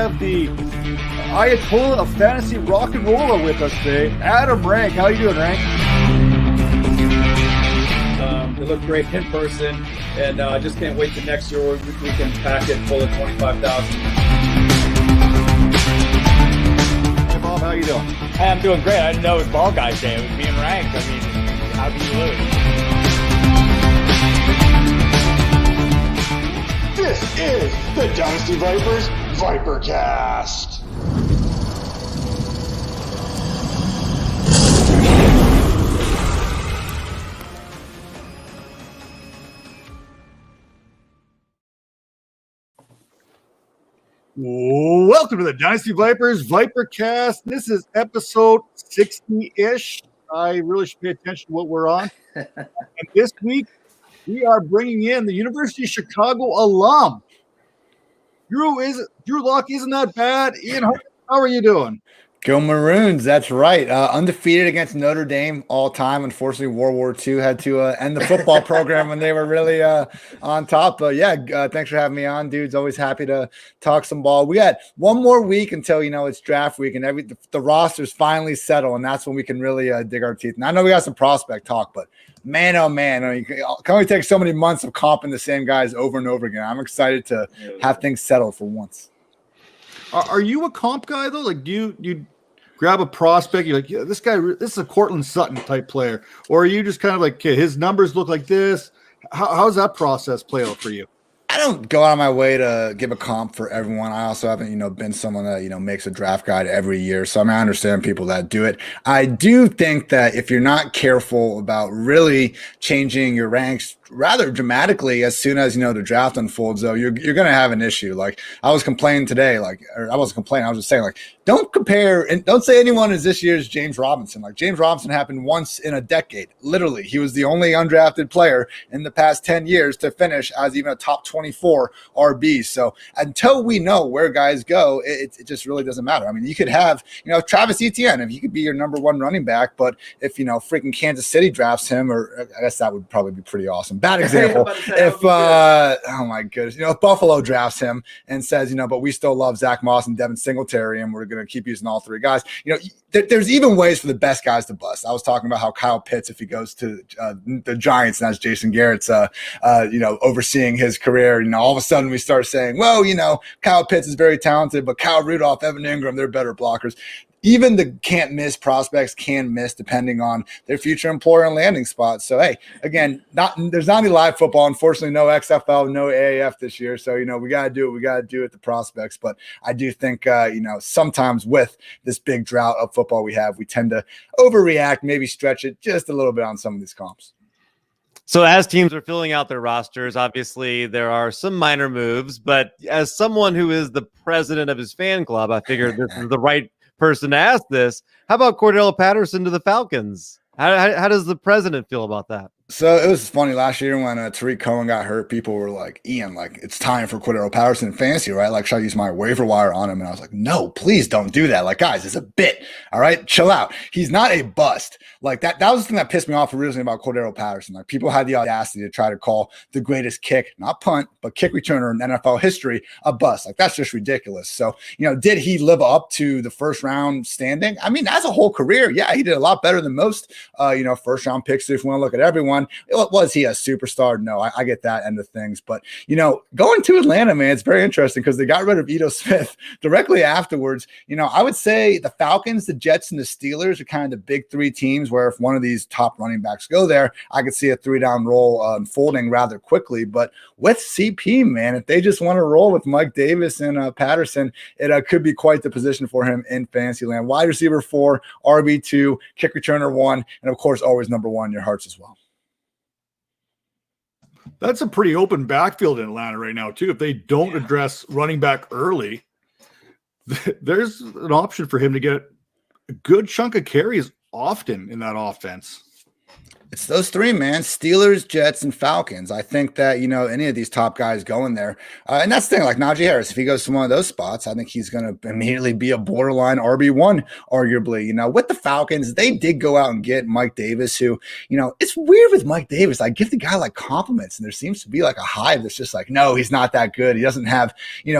have the Ayatollah of fantasy rock and roller with us today, Adam Rank. How you doing, Rank? They look great in person, and I just can't wait till next year where we can pack it full of 25,000. Hey, Bob, how you doing? Hey, I'm doing great. I didn't know it was Ball Guys Day. It was me and Rank. I mean, how can you lose? This is the Dynasty Vipers ViperCast. Welcome to the Dynasty Vipers ViperCast. This is episode 60-ish. I really should pay attention to what we're on. And this week, we are bringing in the University of Chicago alum. Drew Lock isn't that bad. Ian Hartitz, how are you doing? Go Maroons, that's right. Undefeated against Notre Dame all time. Unfortunately, World War II had to end the football program when they were really on top. But thanks for having me on, dudes. Always happy to talk some ball. We got one more week until, it's draft week and the roster's finally settle, and that's when we can really dig our teeth. And I know we got some prospect talk, but man, oh man, it can only take so many months of comping the same guys over and over again. I'm excited to have things settled for once. Are you a comp guy, though? Like, do you grab a prospect, you're like, yeah, this is a Cortland Sutton type player, or are you just kind of like, okay, his numbers look like this? How's that process play out for you? I don't go out of my way to give a comp for everyone. I also haven't, been someone that, makes a draft guide every year. So I understand people that do it. I do think that if you're not careful about really changing your ranks rather dramatically as soon as, the draft unfolds, though, you're going to have an issue. Like I was complaining today, I was just saying, don't compare and don't say anyone is this year's James Robinson. Like James Robinson happened once in a decade. Literally, he was the only undrafted player in the past 10 years to finish as even a top 24 RB. So until we know where guys go, it just really doesn't matter. I mean, you could have, Travis Etienne, if he could be your number one running back, but if, freaking Kansas City drafts him, or I guess that would probably be pretty awesome. Bad example. If, oh my goodness, if Buffalo drafts him and says, but we still love Zach Moss and Devin Singletary, and we're going to keep using all three guys, there's even ways for the best guys to bust. I was talking about how Kyle Pitts, if he goes to the Giants and that's Jason Garrett's, overseeing his career, all of a sudden we start saying, well, Kyle Pitts is very talented, but Kyle Rudolph, Evan Ingram, they're better blockers. Even the can't miss prospects can miss depending on their future employer and landing spot. So, hey, again, there's not any live football. Unfortunately, no XFL, no AAF this year. So, we got to do what we got to do with the prospects. But I do think, sometimes with this big drought of football we have, we tend to overreact, maybe stretch it just a little bit on some of these comps. So as teams are filling out their rosters, obviously there are some minor moves. But as someone who is the president of his fan club, I figured this is the right person to ask this. How about Cordell Patterson to the Falcons? How does the president feel about that? So it was funny last year when Tariq Cohen got hurt. People were like, Ian, it's time for Cordell Patterson in fantasy, right? Should I use my waiver wire on him? And I was like, no, please don't do that. Guys, it's a bit. All right, chill out. He's not a bust. That was the thing that pissed me off originally about Cordell Patterson. People had the audacity to try to call the greatest kick, not punt, but kick returner in NFL history a bust. That's just ridiculous. So, did he live up to the first round standing? I mean, as a whole career, yeah, he did a lot better than most, first round picks if we want to look at everyone. Was he a superstar? No, I get that end of things. But, going to Atlanta, man, it's very interesting because they got rid of Ito Smith directly afterwards. I would say the Falcons, the Jets, and the Steelers are kind of the big three teams where if one of these top running backs go there, I could see a 3-down roll unfolding rather quickly. But with CP, man, if they just want to roll with Mike Davis and Patterson, it could be quite the position for him in Fantasyland. Wide receiver 4, RB2, kick returner 1, and of course, always number 1 in your hearts as well. That's a pretty open backfield in Atlanta right now, too. If they don't address running back early, there's an option for him to get a good chunk of carries often in that offense. It's those three, man. Steelers, Jets, and Falcons. I think that, any of these top guys going there. And that's the thing, like Najee Harris, if he goes to one of those spots, I think he's going to immediately be a borderline RB1, arguably. With the Falcons, they did go out and get Mike Davis, who, it's weird with Mike Davis. I give the guy like compliments, and there seems to be like a hive that's just like, no, he's not that good. He doesn't have,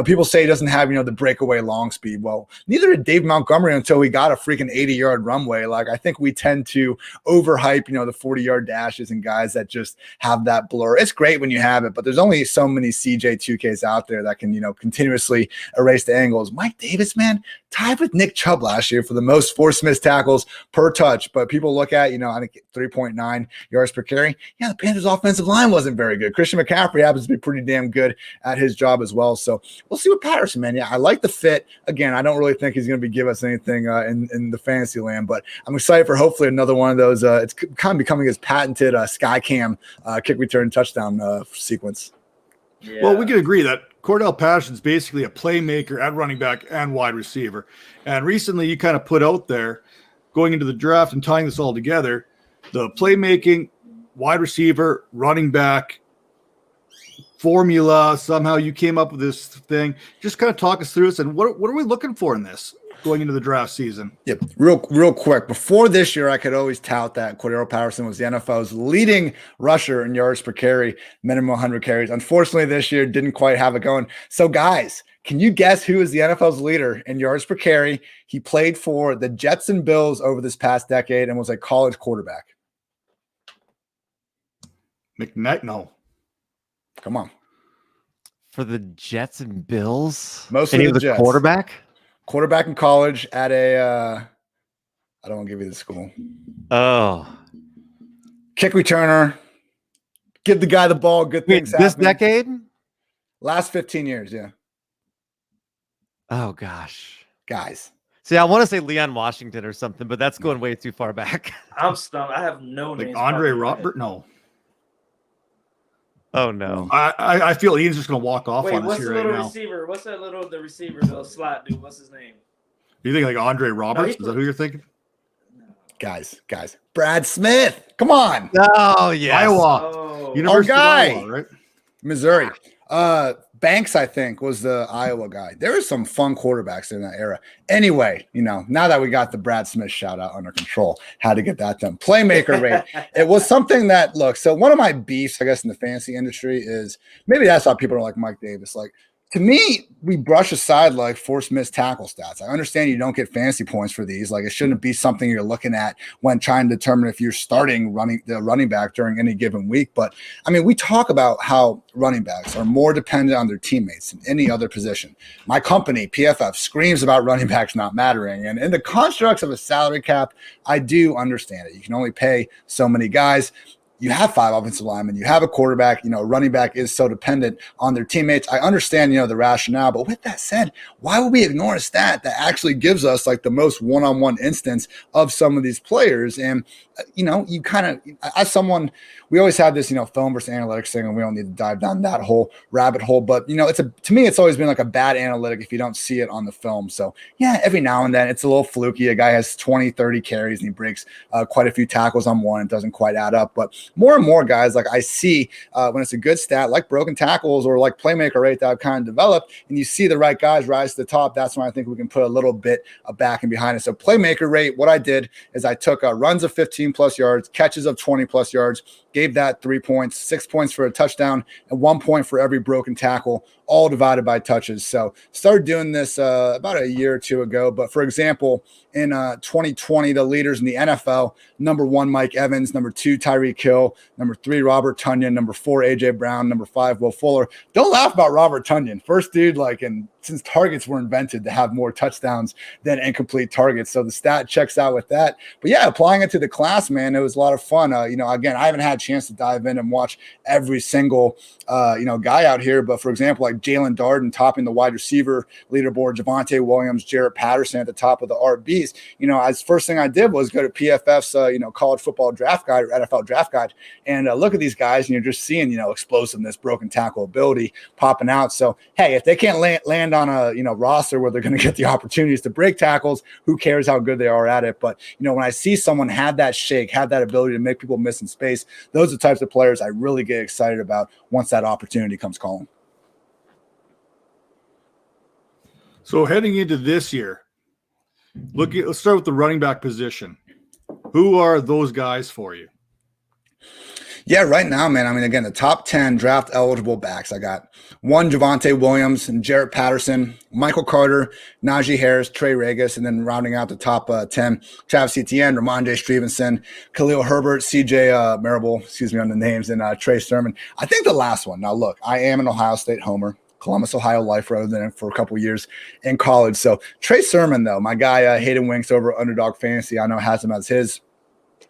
people say he doesn't have, the breakaway long speed. Well, neither did Dave Montgomery until he got a freaking 80-yard runway. Like, I think we tend to overhype, the 40-yard dashes and guys that just have that blur. It's great when you have it, but there's only so many CJ2Ks out there that can, continuously erase the angles. Mike Davis, man, tied with Nick Chubb last year for the most forced missed tackles per touch. But people look at, I think 3.9 yards per carry. Yeah, the Panthers' offensive line wasn't very good. Christian McCaffrey happens to be pretty damn good at his job as well. So we'll see with Patterson, man. Yeah, I like the fit. Again, I don't really think he's going to give us anything in the fantasy land, but I'm excited for hopefully another one of those. It's kind of becoming his patented sky cam kick return touchdown sequence. Yeah. Well, we can agree that Cordell Patterson's basically a playmaker at running back and wide receiver. And recently you kind of put out there, going into the draft and tying this all together, the playmaking, wide receiver, running back formula. Somehow you came up with this thing. Just kind of talk us through this, and what are we looking for in this going into the draft season? Yep. Real quick. Before this year, I could always tout that Cordell Patterson was the NFL's leading rusher in yards per carry, minimum 100 carries. Unfortunately, this year didn't quite have it going. So, guys, can you guess who is the NFL's leader in yards per carry? He played for the Jets and Bills over this past decade and was a college quarterback. McKnight? No. Come on. For the Jets and Bills? Mostly and he was the a Jets. Quarterback in college at I don't want to give you the school. Oh. Kick returner. Give the guy the ball. Good things happen. This decade? Last 15 years, yeah. Oh, gosh. Guys. See, I want to say Leon Washington or something, but that's going way too far back. I'm stumped. I have no like names. Andre Robert? No. Oh, no. I feel Ian's just going to walk off Wait, on us what's here the right little now. receiver? What's that the receiver, the slot dude? What's his name? You think like Andre Roberts? Is that who you're thinking? Guys. Brad Smith. Come on. Oh, yes. Iowa. Oh. University of guy. Iowa, right? Missouri. Banks, I think, was the Iowa guy. There were some fun quarterbacks in that era. Anyway, now that we got the Brad Smith shout out under control, had to get that done. Playmaker rate. It was something that, look, so one of my beefs, I guess, in the fantasy industry is maybe that's why people don't like Mike Davis. Like, to me, we brush aside like forced missed tackle stats. I understand you don't get fantasy points for these. Like, it shouldn't be something you're looking at when trying to determine if you're starting the running back during any given week. But I mean, we talk about how running backs are more dependent on their teammates than any other position. My company, PFF, screams about running backs not mattering. And in the constructs of a salary cap, I do understand it. You can only pay so many guys. You have 5 offensive linemen, you have a quarterback, running back is so dependent on their teammates. I understand, the rationale, but with that said, why would we ignore a stat that actually gives us like the most one-on-one instance of some of these players? And, you kind of, as someone, we always have this, film versus analytics thing, and we don't need to dive down that whole rabbit hole, but, to me, it's always been like a bad analytic if you don't see it on the film. So yeah, every now and then it's a little fluky. A guy has 20, 30 carries and he breaks quite a few tackles on one. It doesn't quite add up, but more and more guys, like I see when it's a good stat, like broken tackles or like playmaker rate that I've kind of developed, and you see the right guys rise to the top, that's when I think we can put a little bit of back and behind it. So playmaker rate, what I did is I took runs of 15 plus yards, catches of 20 plus yards, gave that 3 points, 6 points for a touchdown, and 1 point for every broken tackle, all divided by touches. So started doing this about a year or two ago. But for example, in 2020, the leaders in the NFL, number 1, Mike Evans, number 2, Tyreek Hill, number 3, Robert Tonyan, number 4, AJ Brown, number 5, Will Fuller. Don't laugh about Robert Tonyan. First dude, since targets were invented, to have more touchdowns than incomplete targets. So the stat checks out with that. But yeah, applying it to the class, man, it was a lot of fun. Again, I haven't had a chance to dive in and watch every single, guy out here. But for example, like Jalen Durden topping the wide receiver leaderboard, Javonte Williams, Jarrett Patterson at the top of the RBs. As first thing I did was go to PFF's, college football draft guide or NFL draft guide and look at these guys, and you're just seeing, explosiveness, broken tackle ability popping out. So, hey, if they can't land on a roster where they're going to get the opportunities to break tackles. Who cares how good they are at it? But when I see someone have that shake, have that ability to make people miss in space, those are the types of players I really get excited about once that opportunity comes calling. So heading into this year, let's start with the running back position. Who are those guys for you? Yeah, right now, man. I mean, again, the top 10 draft eligible backs. I got one Javonte Williams and Jarrett Patterson, Michael Carter, Najee Harris, Trey Regis, and then rounding out the top 10, Travis Etienne, Ramondre Stevenson, Khalil Herbert, CJ Marable, on the names, and Trey Sermon. I think the last one. Now, look, I am an Ohio State homer. Columbus, Ohio life rather than for a couple years in college. So Trey Sermon, though, my guy Hayden Winks over Underdog Fantasy, I know has him as his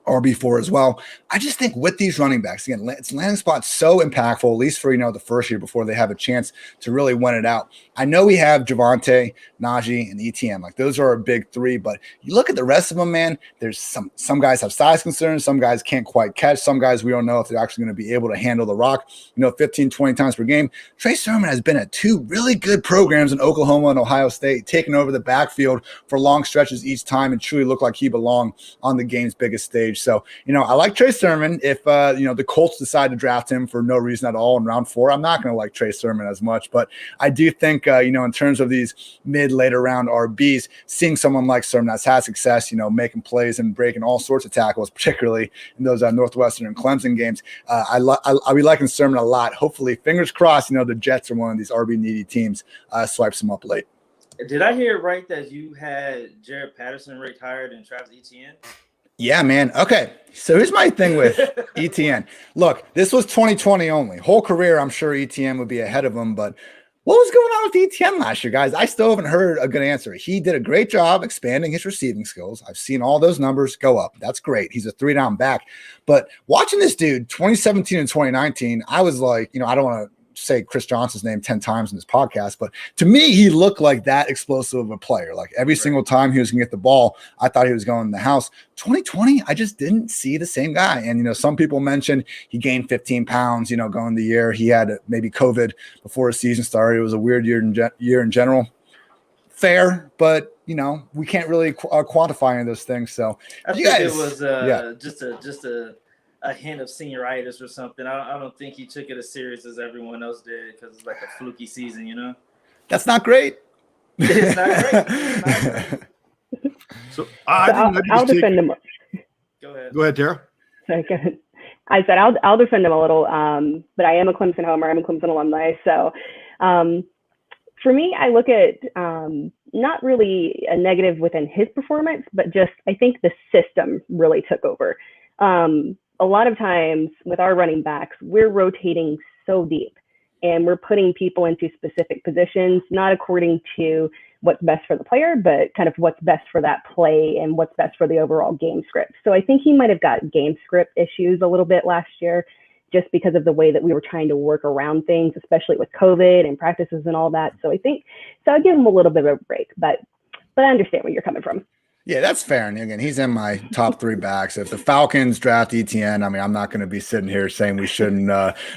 RB4 as well. I just think with these running backs, again, it's landing spot so impactful, at least for, the first year before they have a chance to really win it out. I know we have Javonte, Najee, and ETN. Like, those are our big three, but you look at the rest of them, man, there's some guys have size concerns. Some guys can't quite catch. Some guys, we don't know if they're actually going to be able to handle the rock, 15, 20 times per game. Trey Sermon has been at two really good programs in Oklahoma and Ohio State, taking over the backfield for long stretches each time and truly looked like he belonged on the game's biggest stage. So, I like Trey Sermon. If, the Colts decide to draft him for no reason at all in round 4, I'm not going to like Trey Sermon as much. But I do think, in terms of these later round RBs, seeing someone like Sermon that's had success, making plays and breaking all sorts of tackles, particularly in those Northwestern and Clemson games, I'll be liking Sermon a lot. Hopefully, fingers crossed, the Jets are one of these RB needy teams, swipes him up late. Did I hear it right that you had Jarrett Patterson ranked higher than Travis Etienne? Yeah, man. Okay. So here's my thing with ETN. Look, this was 2020 only. Whole career, I'm sure ETN would be ahead of him, but what was going on with ETN last year, guys? I still haven't heard a good answer. He did a great job expanding his receiving skills. I've seen all those numbers go up. That's great. He's a 3-down back. But watching this dude, 2017 and 2019, I was like, I don't want to say Chris Johnson's name 10 times in this podcast, but to me, he looked like that explosive of a player. Like every single time he was going to get the ball, I thought he was going in the house. 2020, I just didn't see the same guy. And, some people mentioned he gained 15 pounds, going the year. He had maybe COVID before his season started. It was a weird year in general. Fair, but, we can't really quantify any of those things. So I think it was just a hint of senioritis or something. I don't think he took it as serious as everyone else did because it's like a fluky season, That's not great. It's not great. So I'll defend him. Go ahead, Tera. Sorry, go ahead. I said I'll defend him a little, but I am a Clemson homer. I'm a Clemson alumni. So for me, I look at not really a negative within his performance, but just I think the system really took over. A lot of times with our running backs, we're rotating so deep and we're putting people into specific positions, not according to what's best for the player, but kind of what's best for that play and what's best for the overall game script. So I think he might have got game script issues a little bit last year just because of the way that we were trying to work around things, especially with COVID and practices and all that. So I'll give him a little bit of a break, but I understand where you're coming from. Yeah, that's fair. And again, he's in my top 3 backs. If the Falcons draft ETN, I'm not going to be sitting here saying we shouldn't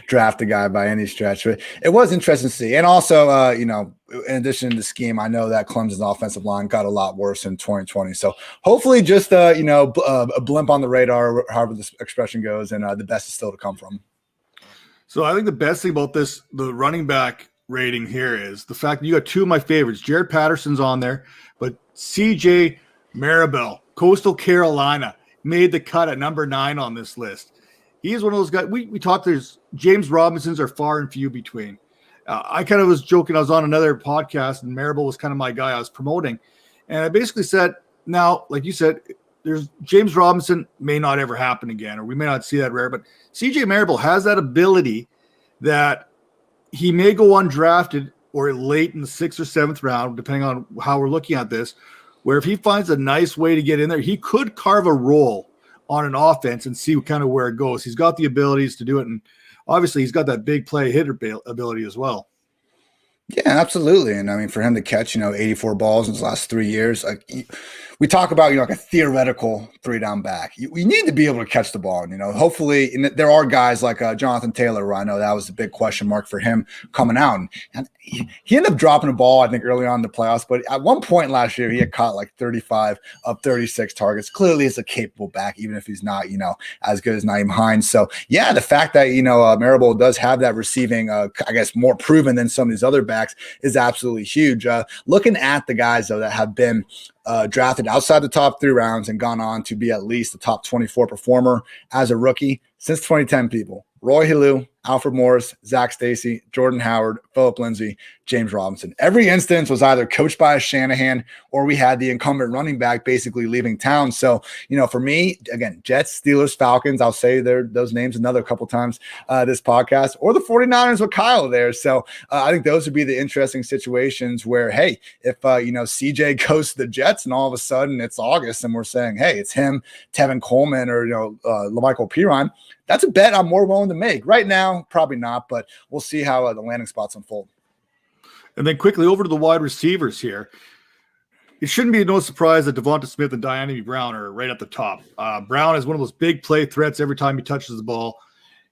draft a guy by any stretch. But it was interesting to see. And also, in addition to the scheme, I know that Clemson's offensive line got a lot worse in 2020. So hopefully just, a blimp on the radar, however this expression goes, and the best is still to come from. So I think the best thing about the running back rating here is the fact that you got 2 of my favorites. Jarrett Patterson's on there, but CJ Marable, Coastal Carolina, made the cut at number 9 on this list. He's one of those guys. We talked, there's James Robinsons are far and few between. I kind of was joking. I was on another podcast and Marable was kind of my guy I was promoting. And I basically said, now, like you said, there's James Robinson may not ever happen again, or we may not see that rare, but CJ Marable has that ability that he may go undrafted or late in the 6th or 7th round, depending on how we're looking at this, where if he finds a nice way to get in there, he could carve a role on an offense and see kind of where it goes. He's got the abilities to do it, and obviously he's got that big play hitter ability as well. Yeah, absolutely. And for him to catch, 84 balls in his last 3 years, we talk about, like a theoretical 3-down back. You need to be able to catch the ball. And, hopefully, and there are guys like Jonathan Taylor, where I know that was a big question mark for him coming out. And he ended up dropping the ball, I think, early on in the playoffs. But at one point last year, he had caught like 35 of 36 targets. Clearly, he's a capable back, even if he's not, as good as Nyheim Hines. So, yeah, the fact that, Marable does have that receiving, I guess, more proven than some of these other backs is absolutely huge. Looking at the guys, though, that have been drafted outside the top 3 rounds and gone on to be at least a top 24 performer as a rookie since 2010, people. Roy Helu, Alfred Morris, Zach Stacy, Jordan Howard, Philip Lindsay, James Robinson. Every instance was either coached by a Shanahan or we had the incumbent running back basically leaving town. So, for me, again, Jets, Steelers, Falcons, I'll say those names another couple times this podcast, or the 49ers with Kyle there. So I think those would be the interesting situations where, hey, if, CJ goes to the Jets and all of a sudden it's August and we're saying, hey, it's him, Tevin Coleman, or, LaMichael Pirine, that's a bet I'm more willing to make. Right now, probably not, but we'll see how the landing spots unfold. And then quickly over to the wide receivers here. It shouldn't be no surprise that Devonta Smith and Diami Brown are right at the top. Brown is one of those big play threats every time he touches the ball.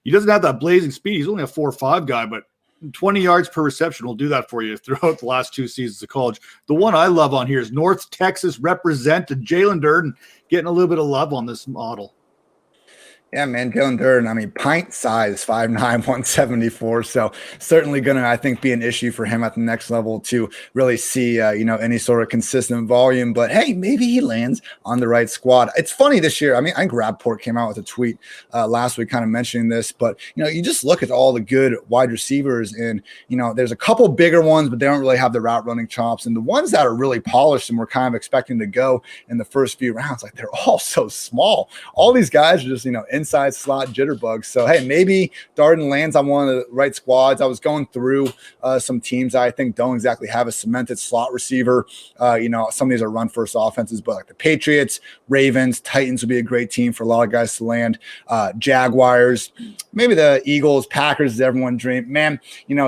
He doesn't have that blazing speed. He's only a 4.5 guy, but 20 yards per reception will do that for you throughout the last 2 seasons of college. The one I love on here is North Texas represented Jalen Durden, getting a little bit of love on this model. Yeah, man, Jalen Durden, pint size, 5'9", 174. So certainly going to, I think, be an issue for him at the next level to really see, any sort of consistent volume. But, hey, maybe he lands on the right squad. It's funny this year. I think Rappaport came out with a tweet last week kind of mentioning this. But, you just look at all the good wide receivers and, there's a couple bigger ones, but they don't really have the route running chops. And the ones that are really polished and we're kind of expecting to go in the first few rounds, like they're all so small. All these guys are just, inside slot jitterbugs. So, hey, maybe Darden lands on one of the right squads. I was going through some teams I think don't exactly have a cemented slot receiver. Some of these are run first offenses, but like the Patriots, Ravens, Titans would be a great team for a lot of guys to land. Jaguars, maybe the Eagles, Packers is everyone's dream. Man,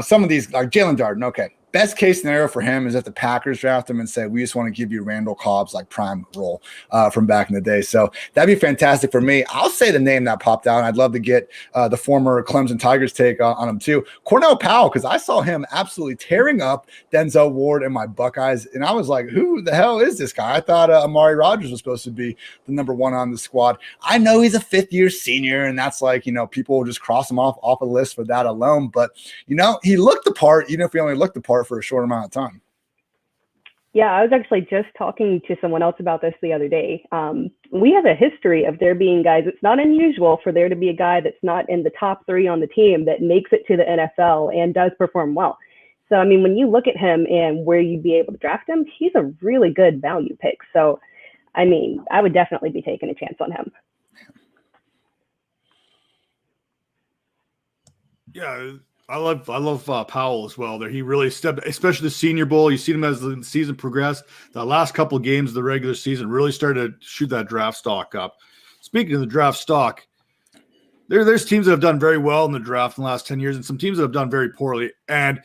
some of these, like Jalen Darden, okay. Best case scenario for him is that the Packers draft him and say, we just want to give you Randall Cobb's like prime role from back in the day. So that'd be fantastic for me. I'll say the name that popped out. And I'd love to get the former Clemson Tigers take on him too. Cornell Powell, because I saw him absolutely tearing up Denzel Ward and my Buckeyes. And I was like, who the hell is this guy? I thought Amari Rodgers was supposed to be the number 1 on the squad. I know he's a 5th-year senior, and that's like, people will just cross him off a list for that alone. But, he looked the part, even if he only looked the part for a short amount of time. Yeah, I was actually just talking to someone else about this the other day. We have a history of there being guys. It's not unusual for there to be a guy that's not in the top 3 on the team that makes it to the NFL and does perform well. So, when you look at him and where you'd be able to draft him, he's a really good value pick. So, I would definitely be taking a chance on him. Yeah, I love Powell as well. There, he really stepped, especially the Senior Bowl. You see him as the season progressed. The last couple of games of the regular season really started to shoot that draft stock up. Speaking of the draft stock, there's teams that have done very well in the draft in the last 10 years, and some teams that have done very poorly. And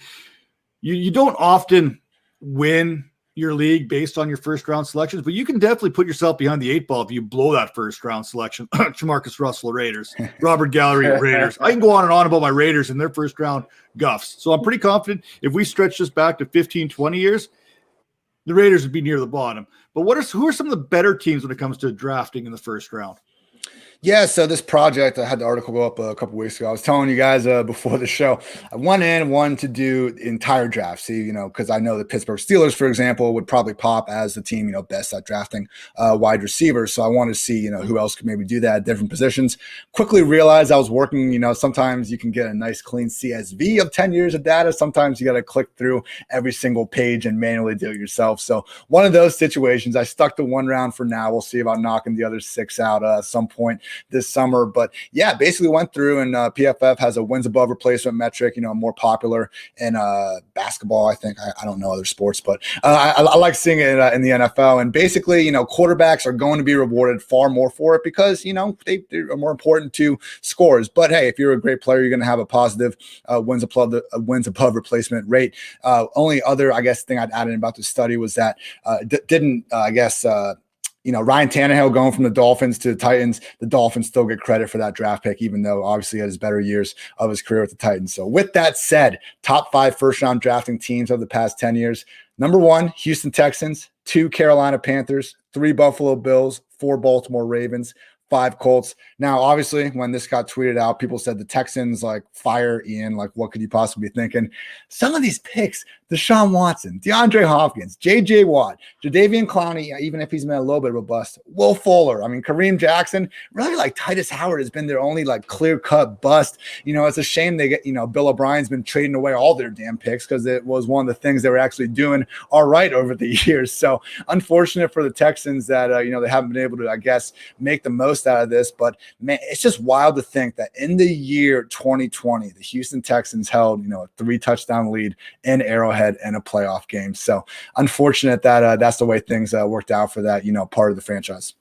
you don't often win your league based on your first round selections, but you can definitely put yourself behind the 8 ball if you blow that first round selection. Jamarcus Russell Raiders, Robert Gallery Raiders. I can go on and on about my Raiders and their first round guffs. So I'm pretty confident if we stretch this back to 15, 20 years, the Raiders would be near the bottom. But who are some of the better teams when it comes to drafting in the first round? Yeah, so this project, I had the article go up a couple weeks ago. I was telling you guys before the show, I wanted to do the entire draft. See, because I know the Pittsburgh Steelers, for example, would probably pop as the team, best at drafting wide receivers. So I wanted to see, who else could maybe do that at different positions. Quickly realized I was working, sometimes you can get a nice clean CSV of 10 years of data. Sometimes you got to click through every single page and manually do it yourself. So one of those situations, I stuck to 1 round for now. We'll see about knocking the other 6 out at some point this summer. But yeah, basically went through, and PFF has a wins above replacement metric, more popular in basketball. I think I don't know other sports, but I like seeing it in the NFL. And basically, quarterbacks are going to be rewarded far more for it because they're more important to scores. But hey, if you're a great player, you're going to have a positive wins above replacement rate. Only other thing I'd add in about the study was that didn't Ryan Tannehill going from the Dolphins to the Titans, the Dolphins still get credit for that draft pick, even though obviously he had his better years of his career with the Titans. So with that said, top 5 first-round drafting teams of the past 10 years. Number 1, Houston Texans, 2, Carolina Panthers, 3, Buffalo Bills, 4, Baltimore Ravens, 5, Colts. Now, obviously, when this got tweeted out, people said the Texans, like, fire Ian. Like, what could you possibly be thinking? Some of these picks, Deshaun Watson, DeAndre Hopkins, J.J. Watt, Jadeveon Clowney, even if he's been a little bit of a bust, Will Fuller, Kareem Jackson, really, like, Titus Howard has been their only, like, clear-cut bust. It's a shame they get, Bill O'Brien's been trading away all their damn picks because it was one of the things they were actually doing all right over the years. So, unfortunate for the Texans that, they haven't been able to, I guess, make the most out of this. But, man, it's just wild to think that in the year 2020, the Houston Texans held, a 3-touchdown lead in Arrowhead in a playoff game. So unfortunate that that's the way things worked out for that, part of the franchise.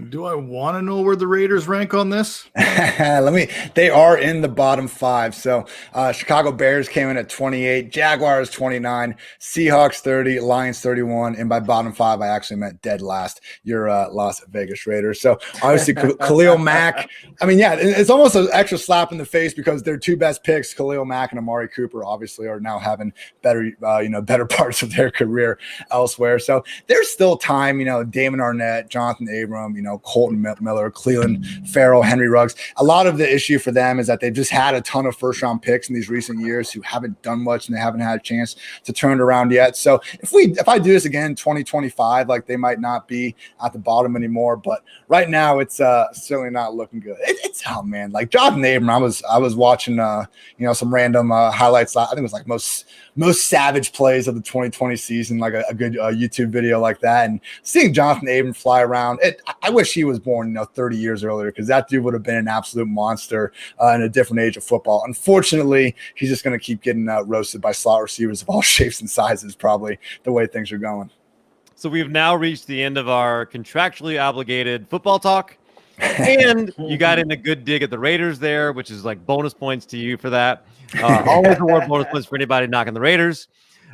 Do I want to know where the Raiders rank on this? They are in the bottom 5. So Chicago Bears came in at 28, Jaguars 29, Seahawks 30, Lions 31. And by bottom 5, I actually meant dead last, your Las Vegas Raiders. So obviously Khalil Mack, it's almost an extra slap in the face because their 2 best picks, Khalil Mack and Amari Cooper, obviously are now having better parts of their career elsewhere. So there's still time, Damon Arnett, Jonathan Abram, Colton Miller, Cleveland Farrell, Henry Ruggs. A lot of the issue for them is that they've just had a ton of first-round picks in these recent years who haven't done much and they haven't had a chance to turn it around yet. So if I do this again in 2025, like they might not be at the bottom anymore. But right now, it's certainly not looking good. It's man, like Jonathan Abram. I was watching some random highlights. I think it was like most savage plays of the 2020 season, like a good YouTube video like that, and seeing Jonathan Abram fly around. I wish he was born 30 years earlier, because that dude would have been an absolute monster in a different age of football. Unfortunately, he's just going to keep getting roasted by slot receivers of all shapes and sizes, probably the way things are going. So we've now reached the end of our contractually obligated football talk. And you got in a good dig at the Raiders there, which is like bonus points to you for that. Always reward bonus points for anybody knocking the Raiders.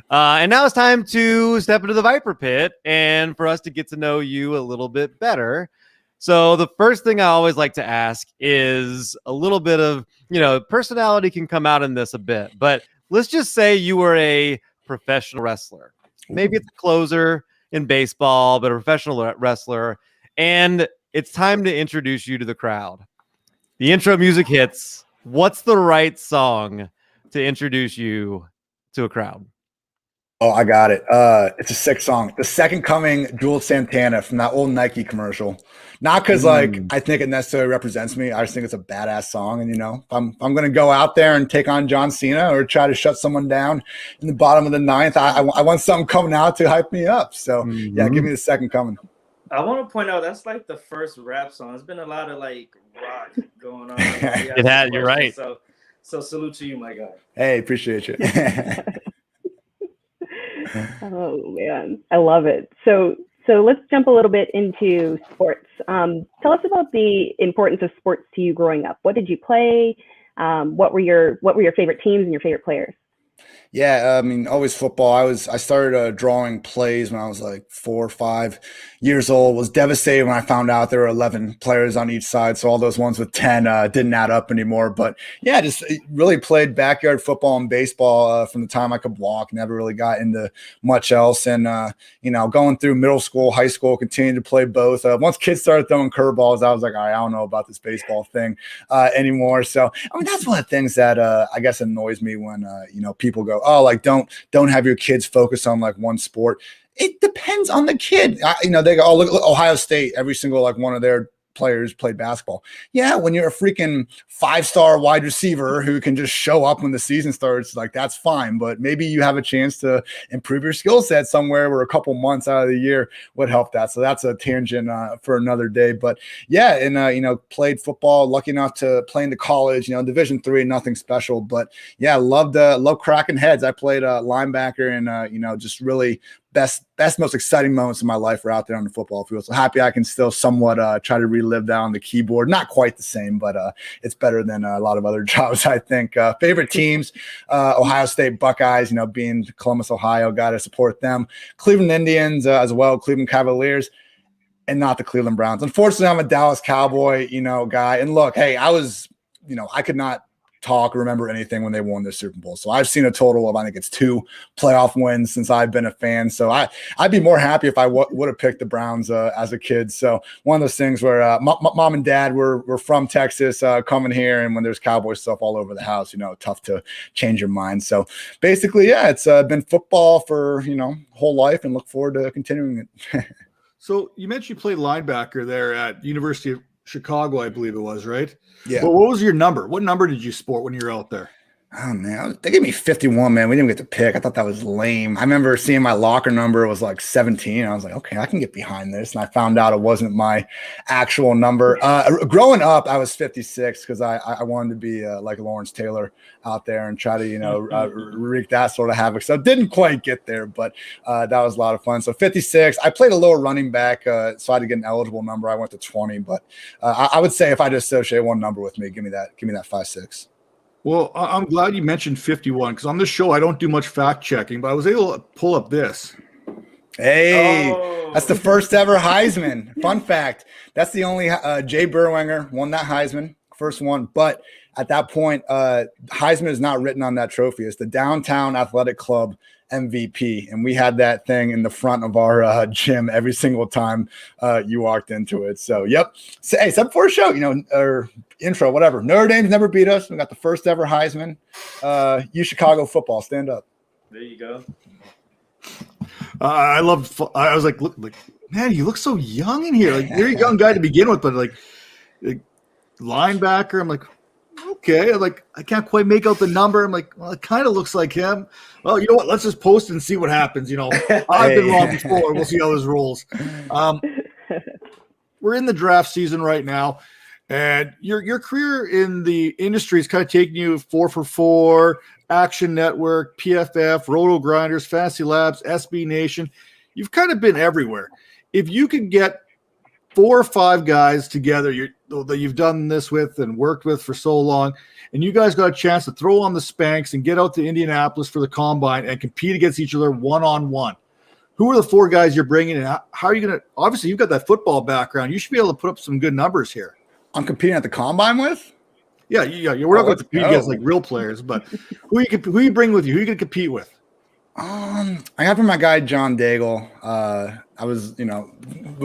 And now it's time to step into the Viper pit and for us to get to know you a little bit better. So the first thing I always like to ask is a little bit of, personality can come out in this a bit, but let's just say you were a professional wrestler. Maybe it's a closer in baseball, but a professional wrestler. And it's time to introduce you to the crowd. The intro music hits. What's the right song to introduce you to a crowd? Oh, I got it. It's a sick song. The Second Coming, Jules Santana from that old Nike commercial. Not because I think it necessarily represents me. I just think it's a badass song. And if I'm going to go out there and take on John Cena or try to shut someone down in the bottom of the 9th, I want something coming out to hype me up. So yeah, give me The Second Coming. I want to point out that's like the first rap song. There's been a lot of like rock going on. It had. You're right. So salute to you, my guy. Hey, appreciate you. Oh man, I love it. So let's jump a little bit into sports. Tell us about the importance of sports to you growing up. What did you play? What were your favorite teams and your favorite players? Yeah, always football. I started drawing plays when I was like 4 or 5 years old. Was devastated when I found out there were 11 players on each side. So all those ones with 10 didn't add up anymore. But yeah, just really played backyard football and baseball from the time I could walk. Never really got into much else. And, going through middle school, high school, continued to play both. Once kids started throwing curveballs, I was like, all right, I don't know about this baseball thing anymore. So, that's one of the things that I guess annoys me when, people go, oh, like don't have your kids focus on like one sport. It depends on the kid. They go, oh, look, Ohio State, every single like one of their players played basketball. Yeah, when you're a freaking 5-star wide receiver who can just show up when the season starts, like that's fine. But maybe you have a chance to improve your skill set somewhere where a couple months out of the year would help that. So that's a tangent for another day. But yeah, and played football. Lucky enough to play into college. Division III, nothing special. But yeah, loved cracking heads. I played linebacker and just really best, most exciting moments of my life are out there on the football field. So happy I can still somewhat try to relive that on the keyboard. Not quite the same, but it's better than a lot of other jobs, I think. Favorite teams, Ohio State Buckeyes, being Columbus, Ohio, got to support them. Cleveland Indians as well, Cleveland Cavaliers, and not the Cleveland Browns. Unfortunately, I'm a Dallas Cowboy, guy. And look, hey, I was, I could not talk or remember anything when they won their Super Bowl. So I've seen a total of, I think it's 2 playoff wins since I've been a fan. So I'd be more happy if I would have picked the Browns as a kid. So one of those things where mom and dad were from Texas, coming here, and when there's Cowboy stuff all over the house, tough to change your mind. So basically, yeah, it's been football for, whole life, and look forward to continuing it. So you mentioned you played linebacker there at University of Chicago, I believe it was, right? Yeah. Well, what was your number? What number did you sport when you were out there? Oh, man. They gave me 51, man. We didn't get to pick. I thought that was lame. I remember seeing my locker number was like 17. I was like, okay, I can get behind this. And I found out it wasn't my actual number. Growing up, I was 56 because I wanted to be like Lawrence Taylor out there and try to, wreak that sort of havoc. So didn't quite get there, but that was a lot of fun. So 56. I played a little running back, so I had to get an eligible number. I went to 20, but I would say if I just associate one number with me, give me that 5'6". Well, I'm glad you mentioned 51 because on this show, I don't do much fact checking, but I was able to pull up this. Hey, that's the first ever Heisman. Fun fact. That's the only Jay Berwanger won that Heisman, first one. But at that point, Heisman is not written on that trophy. It's the Downtown Athletic Club MVP. And we had that thing in the front of our gym every single time you walked into it. So, yep. So, hey, except for a show, or intro, whatever. Notre Dame's never beat us. We got the first ever Heisman. You Chicago football, stand up. There you go. I was like, look, man, you look so young in here. Like, you're a young guy to begin with, but like linebacker, I'm like, okay. I can't quite make out the number. I'm like, well, it kind of looks like him. Well, you know what? Let's just post and see what happens. I've been wrong before. We'll see how this rolls. We're in the draft season right now, and your career in the industry is kind of taking you 4 for 4, Action Network, PFF, Roto Grinders, Fantasy Labs, SB Nation. You've kind of been everywhere. If you could get 4 or 5 guys together that you've done this with and worked with for so long, and you guys got a chance to throw on the Spanx and get out to Indianapolis for the Combine and compete against each other one-on-one, who are the 4 guys you're bringing in? How are you going to – obviously, you've got that football background. You should be able to put up some good numbers here. I'm competing at the Combine with? Yeah. We're not going to compete against like real players, but who you bring with you? Who are you going to compete with? I got from my guy John Daigle. I was, we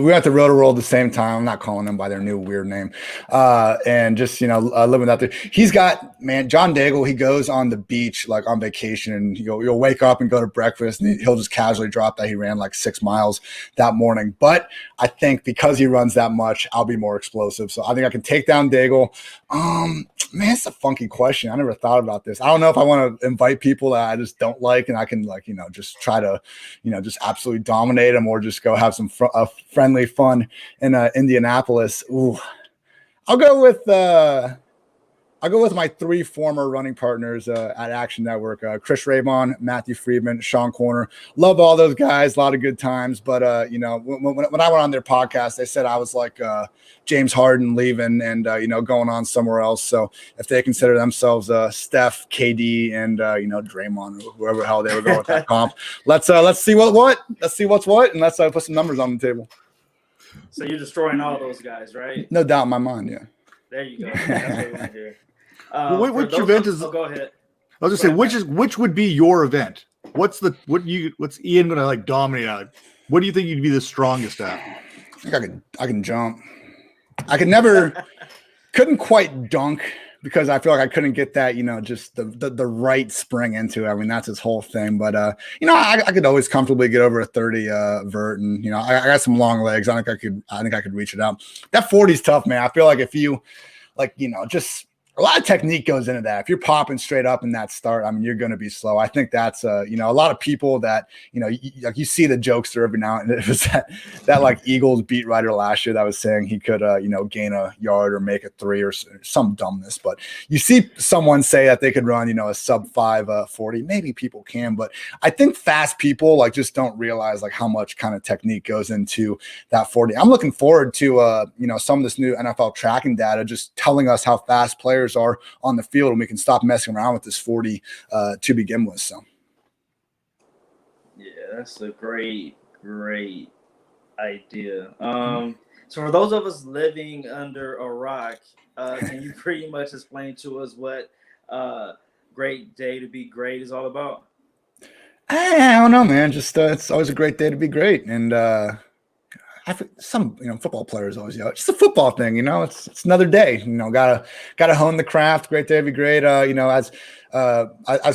were at the Roto World at the same time. I'm not calling them by their new weird name. And just, living out there. He's got, man, John Daigle, he goes on the beach, like on vacation, and you'll wake up and go to breakfast, and he'll just casually drop that he ran like 6 miles that morning. But I think because he runs that much, I'll be more explosive. So I think I can take down Daigle. Man, it's a funky question. I never thought about this. I don't know if I want to invite people that I just don't like, and I can just try to, just absolutely dominate them, or just go have some friendly fun in Indianapolis. Ooh, I'll go with my 3 former running partners at Action Network: Chris Raybon, Matthew Friedman, Sean Corner. Love all those guys. A lot of good times. But when I went on their podcast, they said I was like James Harden leaving and going on somewhere else. So if they consider themselves Steph, KD, and Draymond, or whoever the hell they were going with that comp, let's see what's what, and let's put some numbers on the table. So you're destroying all those guys, right? No doubt in my mind. Yeah. There you go. That's what we want to hear. Which event is? Oh, go ahead. I was gonna say which would be your event? What's Ian gonna like dominate at? What do you think you'd be the strongest at? I think I can jump. I couldn't quite dunk because I feel like I couldn't get that, just the right spring into it. I mean, that's his whole thing. But I could always comfortably get over a 30 vert, and I got some long legs. I think I could reach it out. That 40 is tough, man. I feel like if you just a lot of technique goes into that. If you're popping straight up in that start, I mean, you're going to be slow. I think that's, a lot of people that, you see the jokester every now and then. It was that like Eagles beat writer last year that was saying he could, gain a yard or make a 3 or some dumbness. But you see someone say that they could run, a sub 5 40. Maybe people can, but I think fast people like just don't realize like how much kind of technique goes into that 40. I'm looking forward to, some of this new NFL tracking data just telling us how fast players are on the field, and we can stop messing around with this 40 to begin with. So yeah, that's a great idea. So for those of us living under a rock, can you pretty much explain to us what great day to be great is all about? I don't know, man. Just it's always a great day to be great. And some football players always yell, it's just a football thing, it's another day, gotta hone the craft. Great day to be great. As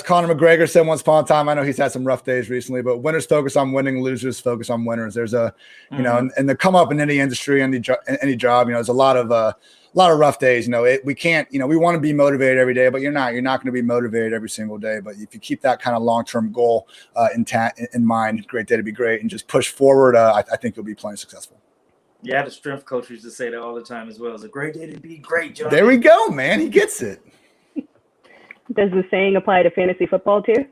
Conor McGregor said once upon a time, I know he's had some rough days recently, but winners focus on winning, losers focus on winners. There's and the come up in any industry, any job, there's a lot of rough days. We can't, we want to be motivated every day, but you're not going to be motivated every single day. But if you keep that kind of long-term goal in mind, great day to be great, and just push forward, I think you'll be plenty successful. Yeah, the strength coach used to say that all the time as well. It's a great day to be great, John. There we go, man. He gets it. Does the saying apply to fantasy football too?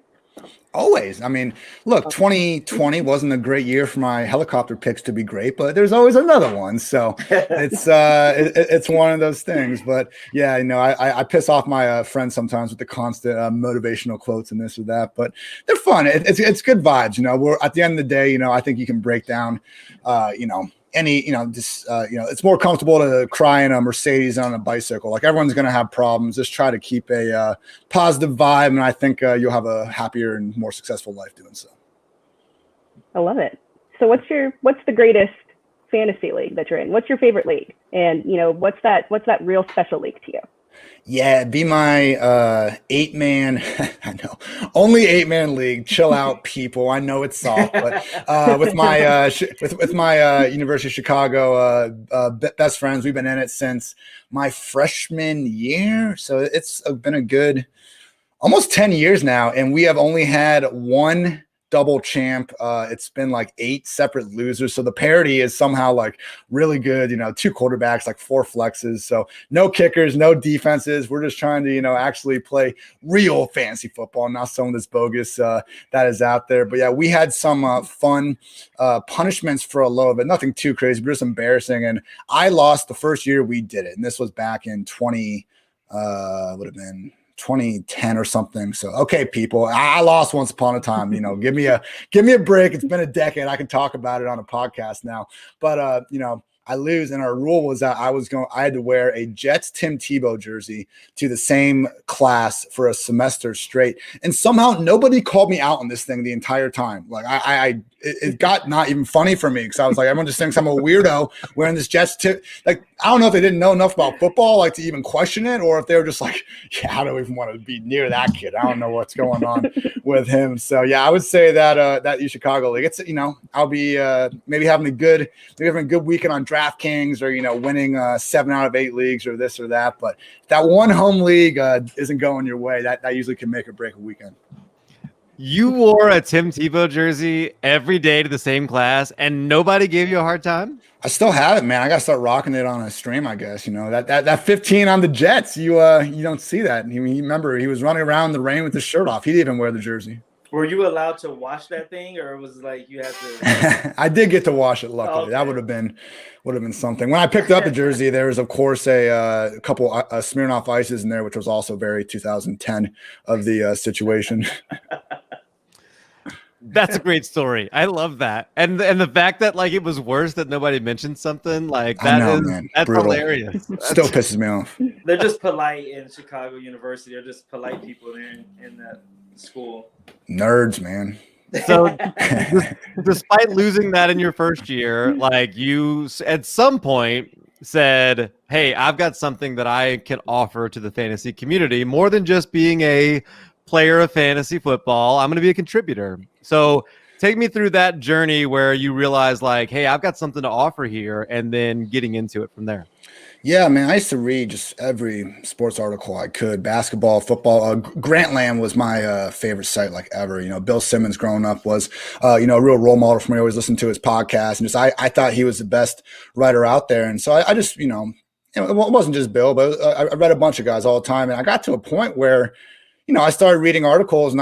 Always. I mean, look, 2020 wasn't a great year for my helicopter picks to be great, but there's always another one. So it's one of those things. But yeah, I piss off my friends sometimes with the constant motivational quotes and this or that, but they're fun. It's good vibes. We're at the end of the day, I think you can break down, it's more comfortable to cry in a Mercedes on a bicycle. Like everyone's going to have problems. Just try to keep a positive vibe, and I think you'll have a happier and more successful life doing so. I love it. So what's the greatest fantasy league that you're in? What's your favorite league? And what's that real special league to you? Yeah, be my 8-man. I know, only 8-man league. Chill out, people. I know it's soft, but with my University of Chicago best friends, we've been in it since my freshman year. So it's been a good almost 10 years now, and we have only had one double champ. It's been like 8 separate losers. So the parity is somehow like really good, 2 quarterbacks, like 4 flexes. So no kickers, no defenses. We're just trying to, actually play real fantasy football, not some of this bogus that is out there. But yeah, we had some fun punishments for a little bit, nothing too crazy, but just embarrassing. And I lost the first year we did it. And this was back in 2010 or something. So, okay, people, I lost once upon a time, give me a break. It's been a decade. I can talk about it on a podcast now, but I lose. And our rule was that I had to wear a Jets Tim Tebow jersey to the same class for a semester straight. And somehow nobody called me out on this thing the entire time. Like it got not even funny for me, because I was like, everyone just thinks I'm a weirdo wearing this Jets tip. Like, I don't know if they didn't know enough about football, like to even question it, or if they were just like, yeah, I don't even want to be near that kid. I don't know what's going on with him. So yeah, I would say that U Chicago League, it's, I'll be maybe having a good weekend on DraftKings, or, winning 7 out of 8 leagues or this or that. But if that one home league isn't going your way, that usually can make or break a weekend. You wore a Tim Tebow jersey every day to the same class, and nobody gave you a hard time? I still have it, man. I got to start rocking it on a stream, I guess. That 15 on the Jets, you don't see that. Remember, he was running around in the rain with his shirt off. He didn't even wear the jersey. Were you allowed to wash that thing, or was it like you had to? I did get to wash it, luckily. Okay. That would have been something. When I picked up the jersey, there was, of course, a couple Smirnoff Ices in there, which was also very 2010 of the situation. That's a great story. I love that. And the fact that like it was worse that nobody mentioned something like that that's brutal. Hilarious. Still pisses me off. They're just polite in Chicago University. They're just polite people there in that school. Nerds, man. So despite losing that in your first year, like you at some point said, hey, I've got something that I can offer to the fantasy community more than just being a player of fantasy football. I'm going to be a contributor. So take me through that journey where you realize like, hey, I've got something to offer here, and then getting into it from there. Yeah, man, I used to read just every sports article I could, basketball, football. Grantland was my favorite site like ever. Bill Simmons growing up was, a real role model for me. I always listened to his podcast, and just I thought he was the best writer out there. And so I just, it wasn't just Bill, but I read a bunch of guys all the time. And I got to a point where, I started reading articles and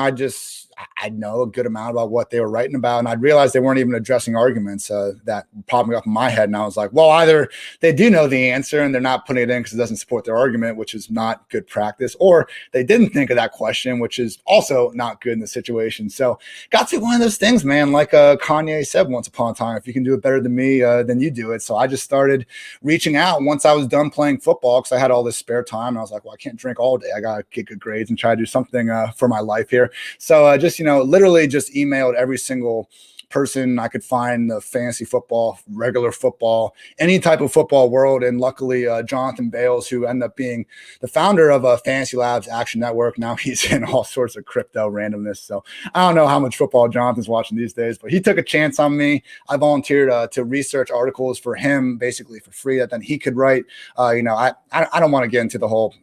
I'd know a good amount about what they were writing about. And I'd realize they weren't even addressing arguments that popped me up in my head. And I was like, well, either they do know the answer and they're not putting it in because it doesn't support their argument, which is not good practice, or they didn't think of that question, which is also not good in the situation. So got to be one of those things, man, like Kanye said once upon a time, if you can do it better than me, then you do it. So I just started reaching out once I was done playing football because I had all this spare time. And I was like, well, I can't drink all day. I got to get good grades and try to do something for my life here. So literally just emailed every single person I could find, the fantasy football, regular football, any type of football world. And luckily, Jonathan Bales, who ended up being the founder of Fantasy Labs Action Network, now he's in all sorts of crypto randomness. So I don't know how much football Jonathan's watching these days, but he took a chance on me. I volunteered to research articles for him, basically for free, that then he could write. I don't want to get into the whole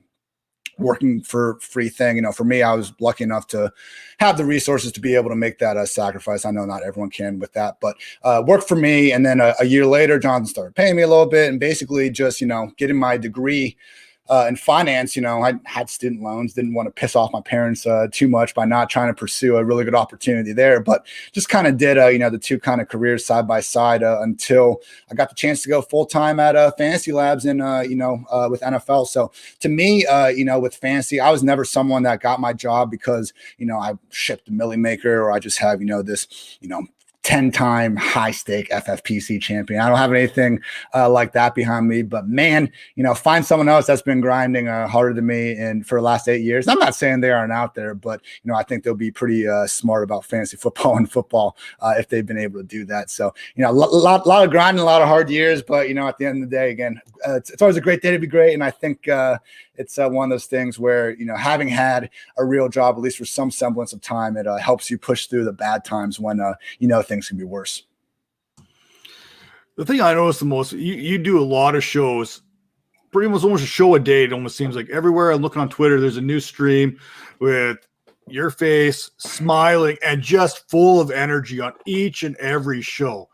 working for free thing. For me, I was lucky enough to have the resources to be able to make that a sacrifice. I know not everyone can with that, but worked for me. And then a year later, Jonathan started paying me a little bit and basically just, getting my degree in finance. I had student loans, didn't want to piss off my parents too much by not trying to pursue a really good opportunity there, but just kind of did, the two kind of careers side by side until I got the chance to go full time at Fantasy Labs and, with NFL. So to me, with fantasy, I was never someone that got my job because, I shipped a Millie Maker or I just have, this, 10-time high-stake FFPC champion. I don't have anything like that behind me, but man, find someone else that's been grinding harder than me and for the last 8 years. I'm not saying they aren't out there, but I think they'll be pretty smart about fantasy football and football if they've been able to do that. So, a lot of grinding, a lot of hard years, but at the end of the day, again, it's always a great day to be great. And I think it's one of those things where, having had a real job, at least for some semblance of time, it helps you push through the bad times when, things can be worse. The thing I notice the most, you do a lot of shows, pretty much almost a show a day. It almost seems like everywhere I'm looking on Twitter, there's a new stream with your face smiling and just full of energy on each and every show.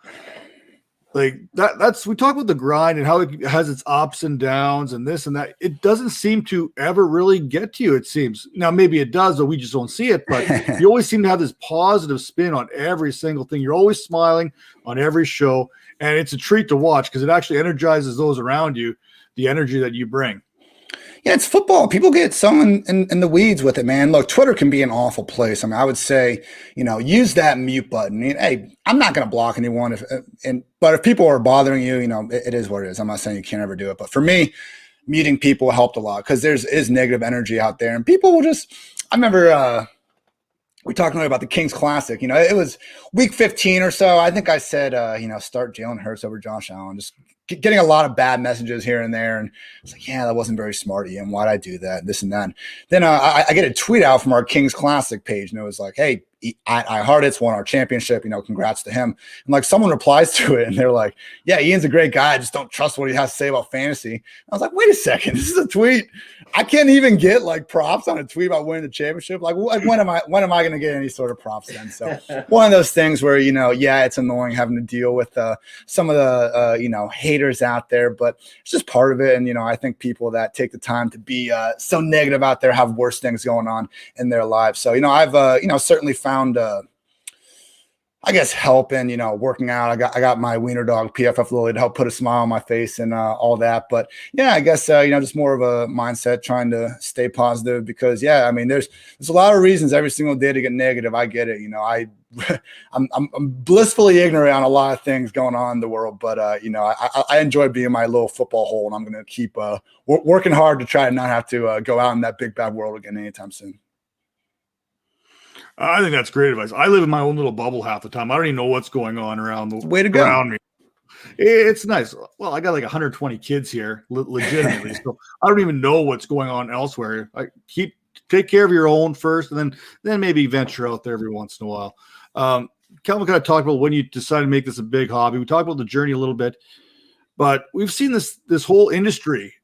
Like that's we talk about the grind and how it has its ups and downs and this and that. It doesn't seem to ever really get to you, it seems. Now, maybe it does, but we just don't see it. But you always seem to have this positive spin on every single thing. You're always smiling on every show. And it's a treat to watch because it actually energizes those around you, the energy that you bring. Yeah, it's football. People get so in the weeds with it, man. Look, Twitter can be an awful place. I mean, I would say, use that mute button. Hey, I'm not going to block anyone, but if people are bothering you, it is what it is. I'm not saying you can't ever do it, but for me, muting people helped a lot because is negative energy out there, and people will just. I remember we talked about the Kings Classic. It was week 15 or so. I think I said, start Jalen Hurts over Josh Allen. Just getting a lot of bad messages here and there. And it's like, yeah, that wasn't very smart, Ian. Why'd I do that? This and that. And then I get a tweet out from our Kings Classic page, and it was like, hey, Ian Hartitz won our championship, congrats to him. And like someone replies to it and they're like, yeah, Ian's a great guy. I just don't trust what he has to say about fantasy. I was like, wait a second, this is a tweet. I can't even get like props on a tweet about winning the championship. Like when am I going to get any sort of props then? So one of those things where, yeah, it's annoying having to deal with some of the, haters out there, but it's just part of it. And, I think people that take the time to be so negative out there have worse things going on in their lives. So, I've, certainly found I guess help in working out. I got my wiener dog PFF Lily to help put a smile on my face and all that. But yeah, I guess just more of a mindset, trying to stay positive because I mean there's a lot of reasons every single day to get negative. I get it. I'm blissfully ignorant on a lot of things going on in the world, but I enjoy being my little football hole, and I'm going to keep working hard to try to not have to go out in that big bad world again anytime soon. I think that's great advice. I live in my own little bubble half the time. I don't even know what's going on around me. It's nice. Well, I got like 120 kids here, legitimately. So I don't even know what's going on elsewhere. Take care of your own first, and then maybe venture out there every once in a while. Calvin kind of talked about when you decided to make this a big hobby. We talked about the journey a little bit. but we've seen this whole industry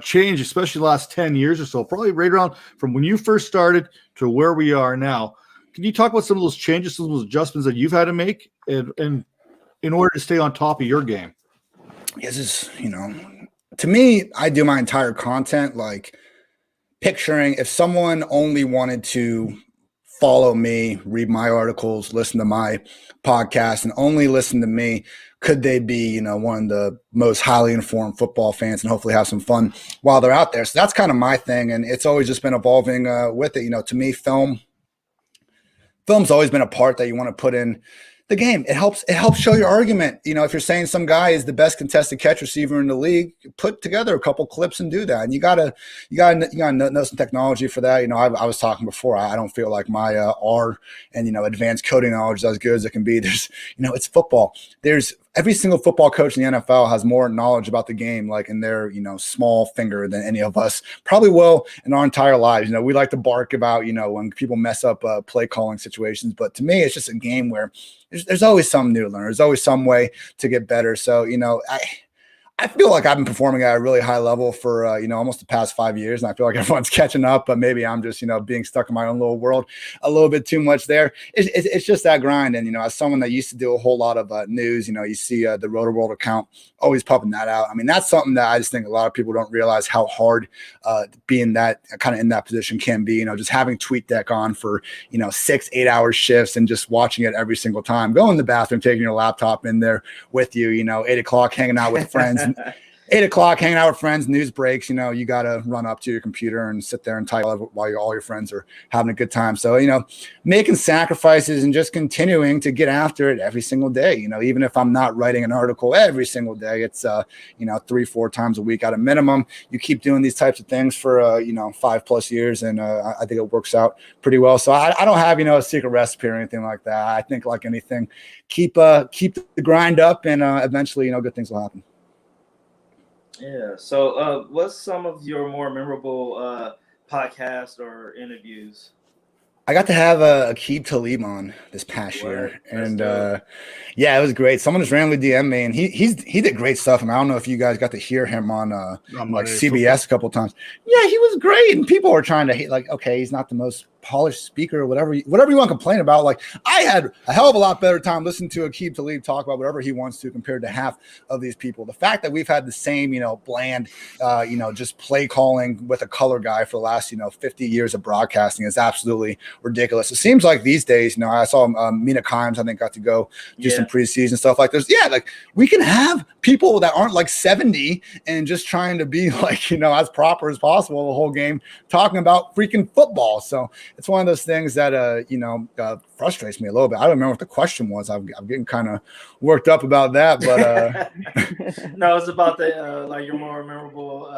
change, especially the last 10 years or so, probably right around from when you first started to where we are now. Can you talk about some of those changes, some of those adjustments that you've had to make and in order to stay on top of your game? This is, to me, I do my entire content like picturing if someone only wanted to follow me, read my articles, listen to my podcast, and only listen to me, could they be, one of the most highly informed football fans and hopefully have some fun while they're out there? So that's kind of my thing. And it's always just been evolving with it. To me, film's always been a part that you want to put in the game. It helps show your argument. If you're saying some guy is the best contested catch receiver in the league, put together a couple clips and do that. And you gotta know some technology for that. I was talking before. I don't feel like my R and advanced coding knowledge is as good as it can be. There's it's football. There's every single football coach in the NFL has more knowledge about the game, like in their, small finger than any of us probably will in our entire lives. We like to bark about, when people mess up play calling situations. But to me, it's just a game where there's always something new to learn. There's always some way to get better. So, I feel like I've been performing at a really high level for, almost the past 5 years. And I feel like everyone's catching up, but maybe I'm just, being stuck in my own little world a little bit too much there. It's just that grind. And, as someone that used to do a whole lot of news, you see the Roto World account always pumping that out. I mean, that's something that I just think a lot of people don't realize how hard being that kind of in that position can be, just having TweetDeck on for, 6-8 hour shifts and just watching it every single time, go in the bathroom, taking your laptop in there with you, 8 o'clock, hanging out with friends. 8 o'clock, hanging out with friends, news breaks, you got to run up to your computer and sit there and type while all your friends are having a good time. So, making sacrifices and just continuing to get after it every single day, even if I'm not writing an article every single day, it's, 3-4 times a week at a minimum. You keep doing these types of things for, 5+ years. And I think it works out pretty well. So I don't have, a secret recipe or anything like that. I think like anything, keep the grind up and eventually, good things will happen. Yeah. So, what's some of your more memorable podcasts or interviews? I got to have Aqib Talib on this past year, and it was great. Someone just randomly DM'd me, and he did great stuff. And I don't know if you guys got to hear him on like CBS a couple of times. Yeah, he was great, and people were trying to hate, like, okay, he's not the most polished speaker or whatever you want to complain about. Like, I had a hell of a lot better time listening to Aqib Talib talk about whatever he wants to compared to half of these people. The fact that we've had the same, bland, just play calling with a color guy for the last, 50 years of broadcasting is absolutely ridiculous. It seems like these days, I saw Mina Kimes, I think, got to go do some preseason stuff like this. Yeah, like we can have people that aren't like 70 and just trying to be like, as proper as possible the whole game, talking about freaking football. So it's one of those things that, frustrates me a little bit. I don't remember what the question was. I'm getting kind of worked up about that, but no, it's about the like your more memorable.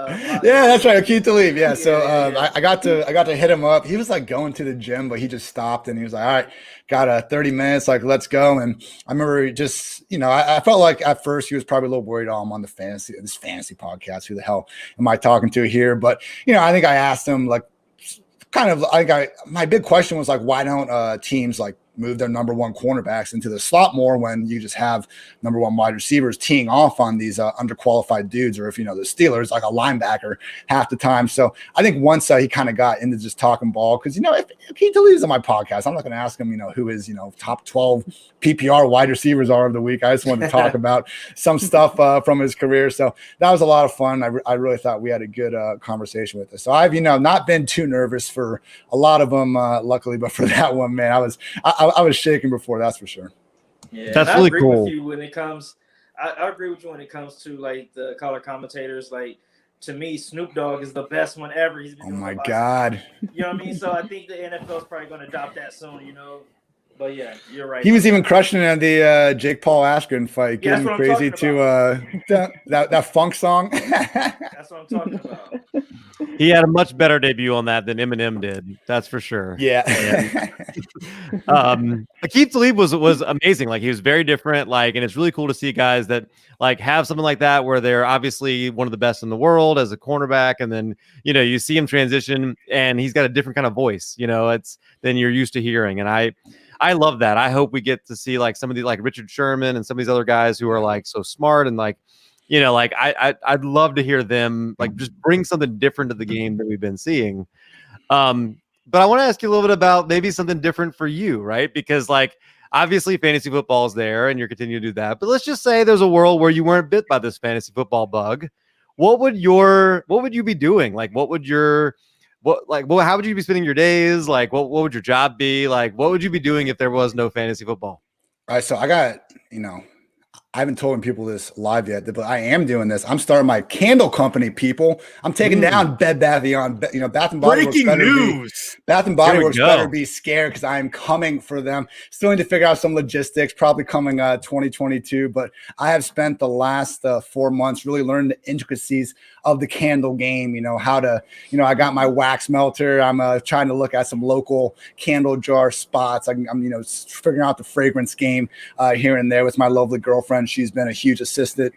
Yeah, that's right. Aqib Talib. Yeah. So I got to hit him up. He was like going to the gym, but he just stopped and he was like, all right, got 30 minutes, like, let's go. And I remember just, I felt like at first he was probably a little worried, I'm on this fantasy podcast. Who the hell am I talking to here? But, I think I asked him like, my big question was like, why don't teams like move their number one cornerbacks into the slot more when you just have number one wide receivers teeing off on these underqualified dudes, or if the Steelers like a linebacker half the time. So I think once he kind of got into just talking ball, because if he leaves on my podcast, I'm not going to ask him who his top 12 PPR wide receivers are of the week. I just wanted to talk about some stuff from his career. So that was a lot of fun. I really thought we had a good conversation with this. So I've not been too nervous for a lot of them, luckily, but for that one, man, I was shaking before, that's for sure. Yeah, that's really cool. With you when it comes, I agree with you when it comes to like the color commentators. Like, to me, Snoop Dogg is the best one ever. He's been my God. You know what I mean? So I think the NFL is probably going to adopt that soon. But yeah, you're right. He was even crushing it on the Jake Paul Askren fight, getting crazy to that funk song. That's what I'm talking about. He had a much better debut on that than Eminem did. That's for sure. Yeah. Aqib Talib was amazing. Like, he was very different. Like, and it's really cool to see guys that like have something like that where they're obviously one of the best in the world as a cornerback, and then you see him transition and he's got a different kind of voice. It's than you're used to hearing, and I love that. I hope we get to see like some of the like Richard Sherman and some of these other guys who are like so smart and like you know, like I'd love to hear them like just bring something different to the game that we've been seeing. But I want to ask you a little bit about maybe something different for you, right? Because like obviously fantasy football is there and you're continuing to do that. But let's just say there's a world where you weren't bit by this fantasy football bug. What would you be doing? Like how would you be spending your days? Like what would your job be? Like what would you be doing if there was no fantasy football? All right, so I got, I haven't told people this live yet, but I am doing this. I'm starting my candle company, people. I'm taking down Bed Bath & Beyond. Bath and Body Works. Breaking news. Bath and Body Works better be scared because I am coming for them. Still need to figure out some logistics, probably coming 2022. But I have spent the last 4 months really learning the intricacies of the candle game. How to, I got my wax melter. I'm trying to look at some local candle jar spots. I'm figuring out the fragrance game here and there with my lovely girlfriend. She's been a huge assistant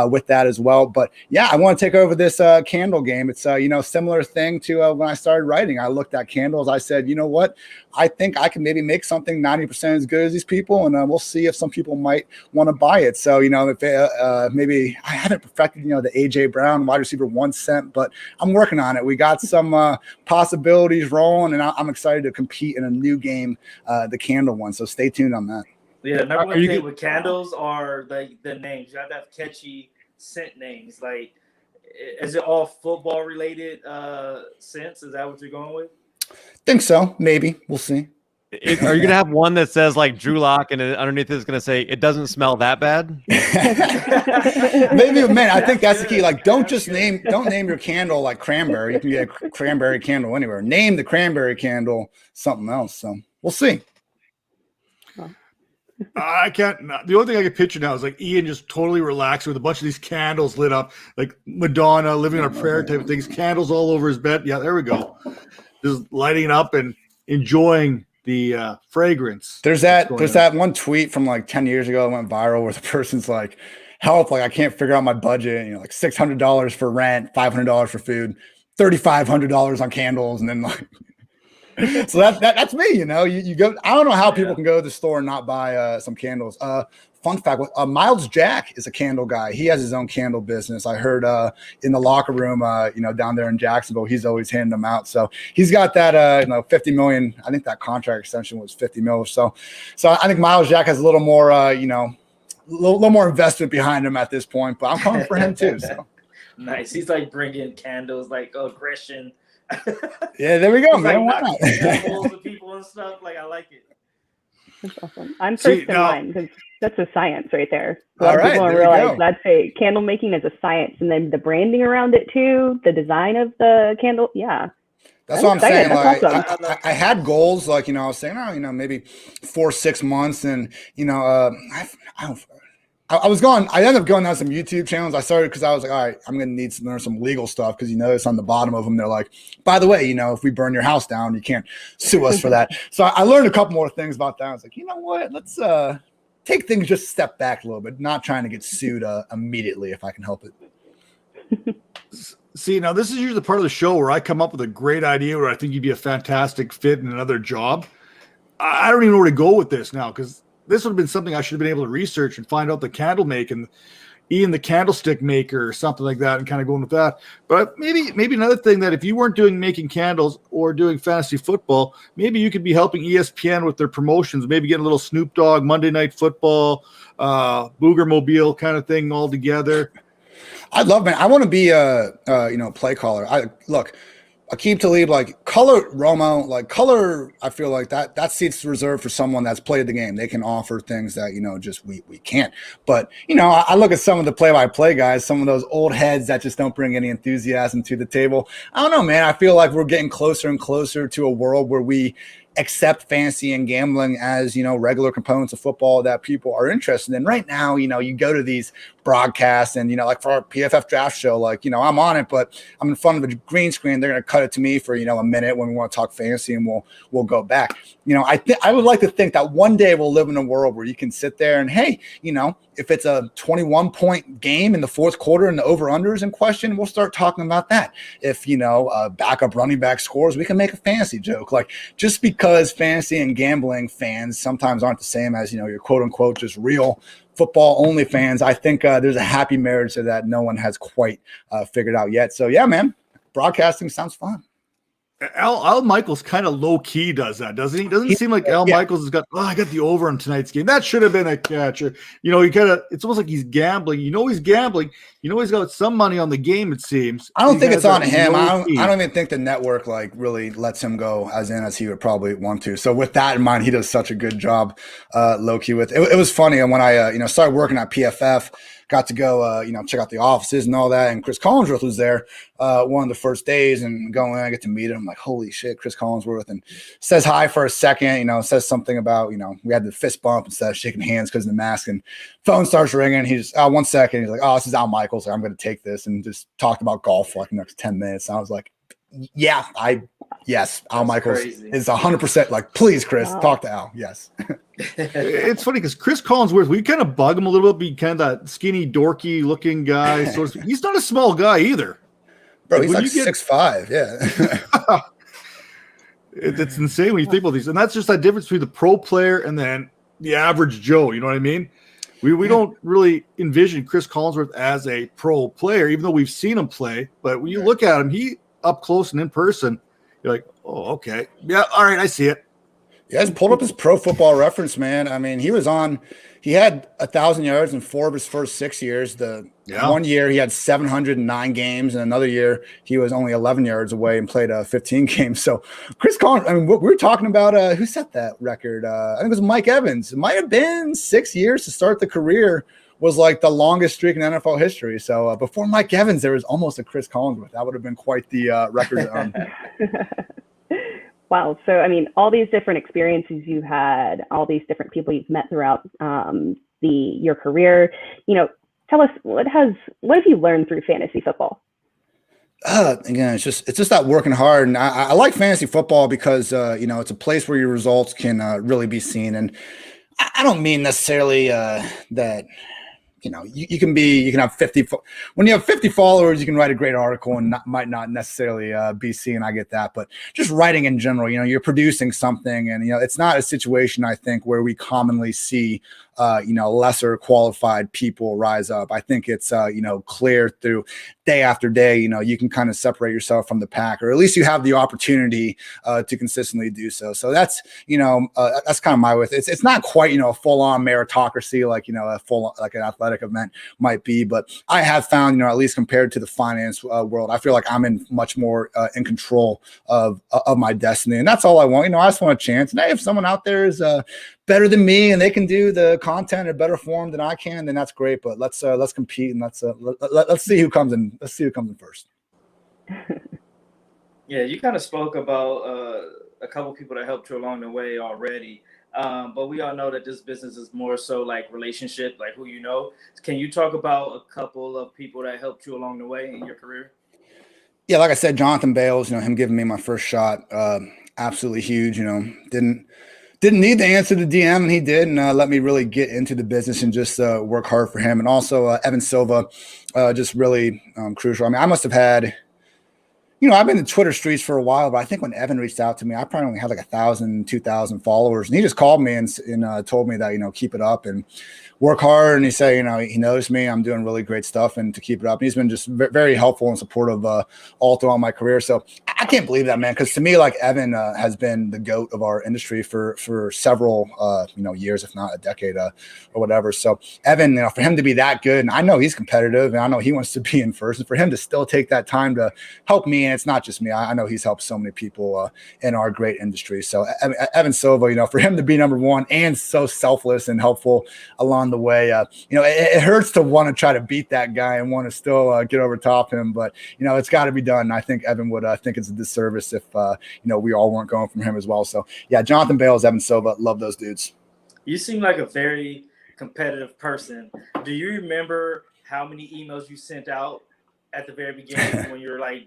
with that as well. But yeah, I want to take over this candle game. It's similar thing to when I started writing. I looked at candles. I said, you know what? I think I can maybe make something 90% as good as these people, and we'll see if some people might want to buy it. So if maybe I haven't perfected the AJ Brown wide receiver 1 cent, but I'm working on it. We got some possibilities rolling, and I'm excited to compete in a new game, the candle one. So stay tuned on that. Yeah, number one thing with candles are the names. You have to have catchy scent names. Like, is it all football related scents? Is that what you're going with? Think so. Maybe. We'll see. Are you gonna have one that says like Drew Lock and underneath it's gonna say it doesn't smell that bad? Maybe, man. I think that's the key. Like, don't name your candle like cranberry. You can get a cranberry candle anywhere. Name the cranberry candle something else. So we'll see. I can't. The only thing I can picture now is like Ian just totally relaxed with a bunch of these candles lit up, like Madonna living on a prayer type of things. Candles all over his bed. Yeah, there we go. Just lighting up and enjoying the fragrance. There's that one tweet from like 10 years ago that went viral where the person's like, "Help! Like I can't figure out my budget. Like $600 for rent, $500 for food, $3,500 on candles, and then like." So that's me, you go. I don't know how people can go to the store and not buy some candles. Fun fact: Miles Jack is a candle guy. He has his own candle business. I heard in the locker room, down there in Jacksonville, he's always handing them out. So he's got that, $50 million. I think that contract extension was $50 million. So I think Miles Jack has a little more, a little more investment behind him at this point. But I'm coming for him too. So nice. He's like bringing candles, like aggression. Yeah, there we go, man. Like why not? People and stuff. Like I like it. That's awesome. I'm first in line because that's a science right there. A lot of people don't realize that's candle making is a science, and then the branding around it too, the design of the candle. Yeah. That's what I'm saying. That's like, awesome. I had goals, like, I was saying, maybe 4-6 months. And, I ended up going on some YouTube channels. I started because I was like, all right, I'm going to need to learn some legal stuff because you notice on the bottom of them, they're like, by the way, if we burn your house down, you can't sue us for that. So I learned a couple more things about that. I was like, you know what? Let's take things just a step back a little bit, not trying to get sued immediately if I can help it. See, now this is usually the part of the show where I come up with a great idea where I think you'd be a fantastic fit in another job. I don't even know where to go with this now because this would have been something I should have been able to research and find out the candle make and Ian the candlestick maker or something like that and kind of going with that. But maybe another thing that if you weren't making candles or doing fantasy football, maybe you could be helping ESPN with their promotions, maybe get a little Snoop Dogg Monday Night Football, Booger Mobile kind of thing all together. I'd love, man. I want to be a play caller. Aqib Talib, like color Romo, like color. I feel like that seat's reserved for someone that's played the game. They can offer things that just we can't. But I look at some of the play-by-play guys, some of those old heads that just don't bring any enthusiasm to the table. I don't know, man. I feel like we're getting closer and closer to a world where we accept fantasy and gambling as regular components of football that people are interested in. Right now, you go to these broadcasts and like for our PFF draft show, like I'm on it, but I'm in front of a green screen. They're going to cut it to me for a minute when we want to talk fantasy, and we'll go back. I would like to think that one day we'll live in a world where you can sit there and hey, if it's a 21-point game in the fourth quarter and the over-under is in question, we'll start talking about that. If backup running back scores, we can make a fantasy joke. Like just because fantasy and gambling fans sometimes aren't the same as your quote unquote just real football only fans, I think there's a happy marriage to that no one has quite figured out yet. So yeah, man, broadcasting sounds fun. Al Michaels kind of low key does that, doesn't he? Doesn't it seem like Al Michaels has got, I got the over on tonight's game. That should have been a catcher. You know, it's almost like he's gambling. You know, he's gambling. You know, he's got some money on the game, it seems. I don't think it's on him. I don't even think the network like really lets him go as he would probably want to. So with that in mind, he does such a good job low key with it. It was funny. And when I, started working at PFF, got to go, check out the offices and all that. And Chris Collinsworth was there one of the first days, and going in, I get to meet him. I'm like, holy shit, Chris Collinsworth. And says hi for a second, says something about, we had the fist bump instead of shaking hands because of the mask. And phone starts ringing. He's 1 second. He's like, oh, this is Al Michaels. I'm going to take this, and just talked about golf for like the next 10 minutes. And I was like, yes, Al Michaels is 100% like, please, Chris, talk to Al. Yes. It's funny because Chris Collinsworth, we kind of bug him a little bit, be kind of that skinny, dorky looking guy. He's not a small guy either. Bro, he's like 6'5". Yeah. It's insane when you think about these. And that's just that difference between the pro player and then the average Joe. You know what I mean? We don't really envision Chris Collinsworth as a pro player, even though we've seen him play. But when you look at him, he up close and in person, you're like, oh, okay. Yeah, all right, I see it. You guys pulled up his Pro Football Reference, man. I mean, he had 1,000 yards in 4 of his first 6 years. One year he had 709 games, and another year he was only 11 yards away and played 15 games. So Chris Collins, I mean, we were talking about who set that record? I think it was Mike Evans. It might have been 6 years to start the career, was like the longest streak in NFL history. So before Mike Evans, there was almost a Chris Collinsworth. That would have been quite the record. Wow. So, I mean, all these different experiences you had, all these different people you've met throughout your career, tell us what have you learned through fantasy football? Again, it's just that working hard. And I like fantasy football because, it's a place where your results can really be seen. And I don't mean necessarily that, you can have 50. When you have 50 followers, you can write a great article and might not necessarily be seen. I get that, but just writing in general, you're producing something, and it's not a situation I think where we commonly see lesser qualified people rise up. I think it's clear through day after day. You can kind of separate yourself from the pack, or at least you have the opportunity to consistently do so. So that's that's kind of my with. It's not quite a full on meritocracy like a full like an athletic event might be, but I have found at least compared to the finance world, I feel like I'm in much more in control of my destiny, and that's all I want. I just want a chance. And hey, if someone out there is better than me and they can do the content in better form than I can, then that's great. But let's compete, and let's see who comes in. Let's see who comes in first. Yeah, you kind of spoke about a couple people that helped you along the way already. But we all know that this business is more so like relationship, like who you know. Can you talk about a couple of people that helped you along the way in your career? Yeah, like I said, Jonathan Bales, him giving me my first shot, absolutely huge. Didn't need to answer the DM, and he did, and let me really get into the business and just work hard for him. And also Evan Silva, just really crucial. I mean, I must have had, I've been in the Twitter streets for a while, but I think when Evan reached out to me, I probably only had like 1,000, 2,000 followers, and he just called me and told me that keep it up and work hard. And he said, he noticed me. I'm doing really great stuff, and to keep it up. And he's been just very helpful and supportive all throughout my career. So I can't believe that, man, because to me, like Evan has been the GOAT of our industry for several years, if not a decade or whatever. So Evan, for him to be that good, and I know he's competitive, and I know he wants to be in first, and for him to still take that time to help me, and it's not just me. I know he's helped so many people in our great industry. So Evan Silva, for him to be number one and so selfless and helpful along the way, it hurts to want to try to beat that guy and want to still get over top him, but it's got to be done. I think Evan would think it's a disservice if we all weren't going from him as well. So yeah, Jonathan Bales, Evan Silva, love those dudes. You seem like a very competitive person. Do you remember how many emails you sent out at the very beginning when you're like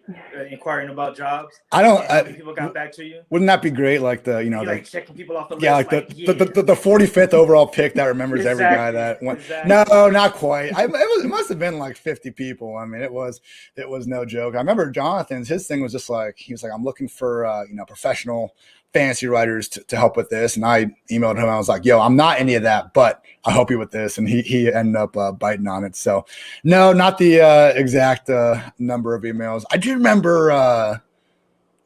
inquiring about jobs? I don't. How many people got back to you? Wouldn't that be great? Like like checking people off the list. Yeah, like the 45th overall pick that remembers every guy that went. Exactly. No, not quite. It must have been like 50 people. I mean, it was no joke. I remember Jonathan's. His thing was just like he was like, I'm looking for professional fantasy writers to help with this. And I emailed him. I was like, yo, I'm not any of that, but I'll help you with this. And he ended up biting on it. So no, not the exact number of emails. I do remember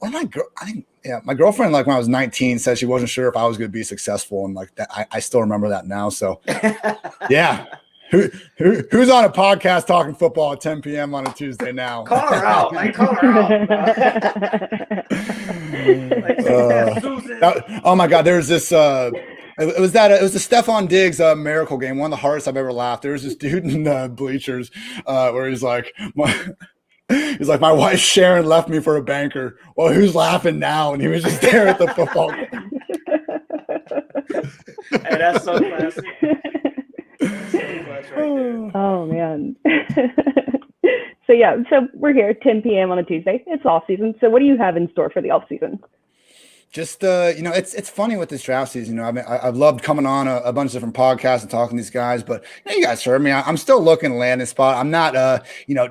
my girlfriend, like when I was 19, said she wasn't sure if I was going to be successful. And like that, I still remember that now. So yeah. Who's on a podcast talking football at 10 p.m. on a Tuesday now? Call her out. Like, call her out. Oh my God. There was this, it was the Stephon Diggs miracle game. One of the hardest I've ever laughed. There was this dude in the bleachers where he's like, my wife Sharon left me for a banker. Well, who's laughing now? And he was just there at the football game. Hey, that's so classic. Oh man. So we're here 10 p.m. on a Tuesday. It's off season. So what do you have in store for the off season? Just it's funny with this draft season. I've loved coming on a bunch of different podcasts and talking to these guys, but you guys heard me. I'm still looking to land a spot. I'm not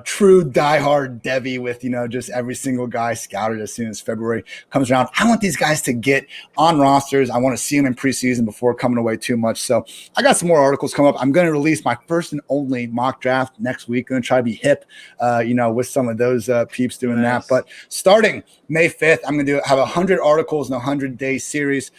true diehard Debbie with just every single guy scouted as soon as February comes around. I want these guys to get on rosters. I want to see them in preseason before coming away too much. So I got some more articles coming up. I'm going to release my first and only mock draft next week. Going to try to be hip, with some of those peeps doing that. But starting May 5th, I'm going to have 100 articles. 100-day series,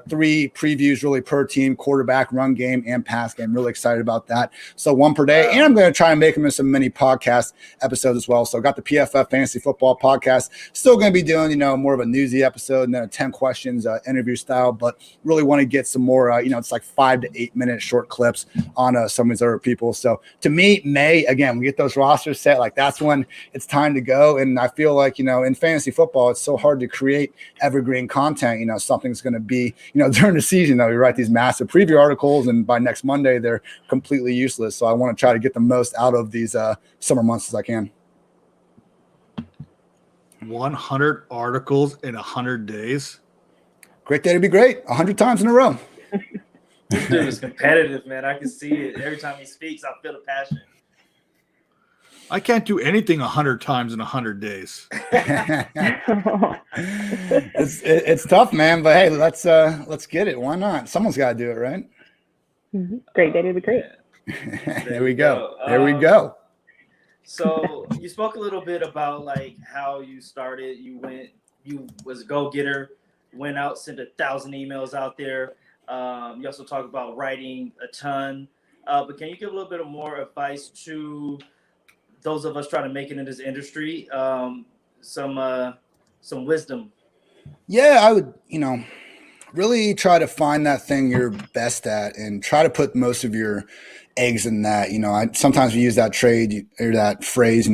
3 previews really per team, quarterback, run game, and pass game. Really excited about that. So 1 per day, and I'm going to try and make them in some mini podcast episodes as well. So got the PFF Fantasy Football Podcast. Still going to be doing, more of a newsy episode and then a 10 questions interview style, but really want to get some more, it's like 5 to 8 minute short clips on some of these other people. So to me, May, again, we get those rosters set. Like that's when it's time to go. And I feel like, in fantasy football, it's so hard to create evergreen content. Something's going to be, during the season, we write these massive preview articles and by next Monday, they're completely useless. So I want to try to get the most out of these summer months as I can. 100 articles in 100 days. Great day to be great. 100 times in a row. This dude is competitive, man. I can see it. Every time he speaks, I feel the passion. I can't do anything 100 times in 100 days. It's tough, man. But hey, let's get it. Why not? Someone's got to do it, right? Mm-hmm. Great day to be great. There we go. There we go. So you spoke a little bit about like how you started. You was a go-getter, went out, sent 1,000 emails out there. You also talked about writing a ton. But can you give a little bit of more advice to those of us trying to make it in this industry, some wisdom? Yeah, I would, really try to find that thing you're best at and try to put most of your eggs in that. Sometimes we use that phrase,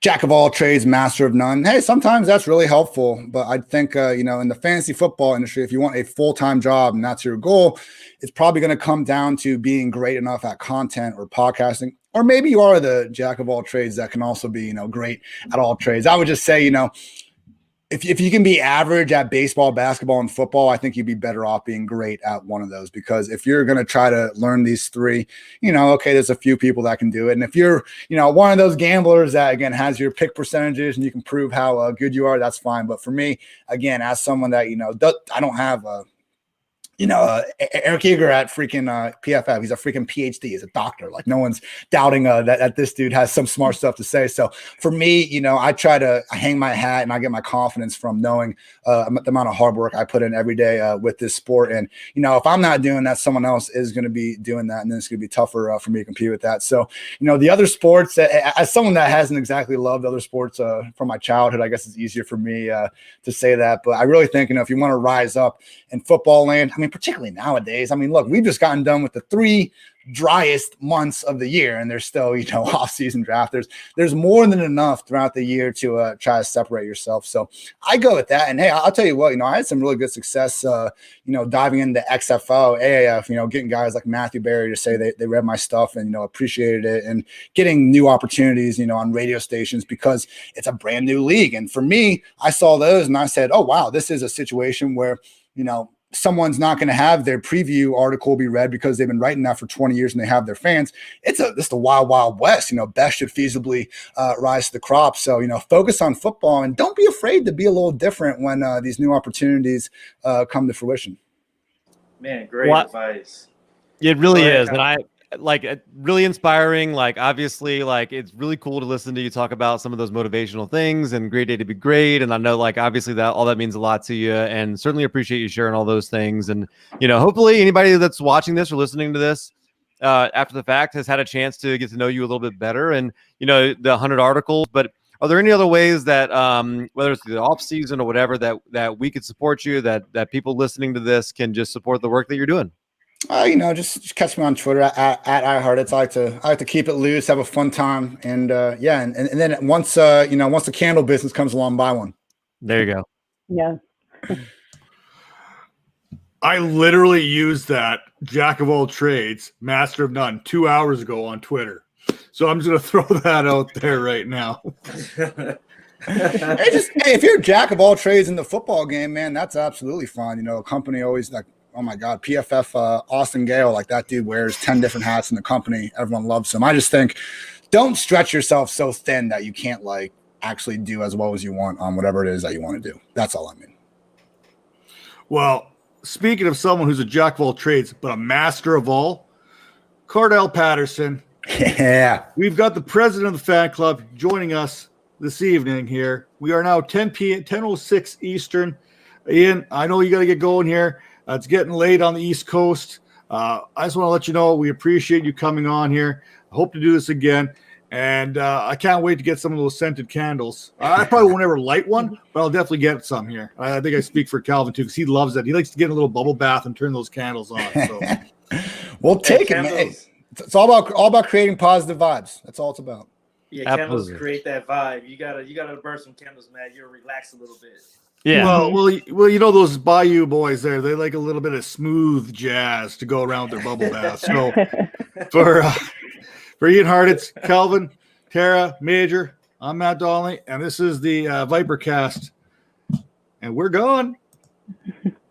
jack of all trades, master of none. Hey, sometimes that's really helpful. But I think, in the fantasy football industry, if you want a full-time job and that's your goal, it's probably going to come down to being great enough at content or podcasting. Or maybe you are the jack of all trades that can also be, great at all trades. I would just say, if you can be average at baseball, basketball, and football, I think you'd be better off being great at one of those. Because if you're going to try to learn these 3, there's a few people that can do it. And if you're, one of those gamblers that, again, has your pick percentages and you can prove how good you are, that's fine. But for me, again, as someone that, I don't have Eric Eager at freaking PFF. He's a freaking PhD. He's a doctor. Like no one's doubting that this dude has some smart stuff to say. So for me, I try to hang my hat and I get my confidence from knowing the amount of hard work I put in every day with this sport. And, if I'm not doing that, someone else is going to be doing that. And then it's going to be tougher for me to compete with that. So, the other sports, as someone that hasn't exactly loved other sports from my childhood, I guess it's easier for me to say that. But I really think, if you want to rise up in football land, particularly nowadays, look, we've just gotten done with the 3 driest months of the year and there's still, off-season draft. There's more than enough throughout the year to try to separate yourself. So I go with that. And hey, I'll tell you what, I had some really good success, diving into XFL, AAF, getting guys like Matthew Berry to say they read my stuff and, appreciated it and getting new opportunities, on radio stations because it's a brand new league. And for me, I saw those and I said, oh, wow, this is a situation where, someone's not going to have their preview article be read because they've been writing that for 20 years and they have their fans. It's the wild, wild west. Best should feasibly rise to the crop. So, focus on football and don't be afraid to be a little different when these new opportunities come to fruition. Man, great advice. It really is. And I really inspiring. Like, obviously, it's really cool to listen to you talk about some of those motivational things and great day to be great. And I know, obviously that all that means a lot to you, and certainly appreciate you sharing all those things. And, hopefully anybody that's watching this or listening to this after the fact has had a chance to get to know you a little bit better and, the 100 articles. But are there any other ways that, whether it's the off season or whatever, that we could support you, that people listening to this can just support the work that you're doing? Just catch me on Twitter at Ian Hartitz. I like to keep it loose, have a fun time, and then once the candle business comes along, buy one. There you go. Yeah. I literally used that jack of all trades, master of none 2 hours ago on Twitter. So I'm just going to throw that out there right now. Hey, if you're a jack of all trades in the football game, man, that's absolutely fine. A company always oh my God, PFF Austin Gale, that dude wears 10 different hats in the company. Everyone loves him. I just think don't stretch yourself so thin that you can't actually do as well as you want on whatever it is that you want to do. That's all I mean. Well, speaking of someone who's a jack of all trades, but a master of all, Cardell Patterson. Yeah. We've got the president of the fan club joining us this evening here. We are now 10:06 Eastern. Ian, I know you got to get going here. It's getting late on the East Coast. I just want to let you know we appreciate you coming on here. I hope to do this again. And I can't wait to get some of those scented candles. I probably won't ever light one, but I'll definitely get some here. I think I speak for Calvin, too, because he loves that. He likes to get in a little bubble bath and turn those candles on. So. We'll take it, man. It's all about creating positive vibes. That's all it's about. Yeah, candles create that vibe. You gotta burn some candles, man. You'll relax a little bit. Yeah. Well, those Bayou boys there, they like a little bit of smooth jazz to go around their bubble bath. So for Ian Hartitz, Calvin, Tera, Major, I'm Matt Donnelly, and this is the ViperCast, and we're gone.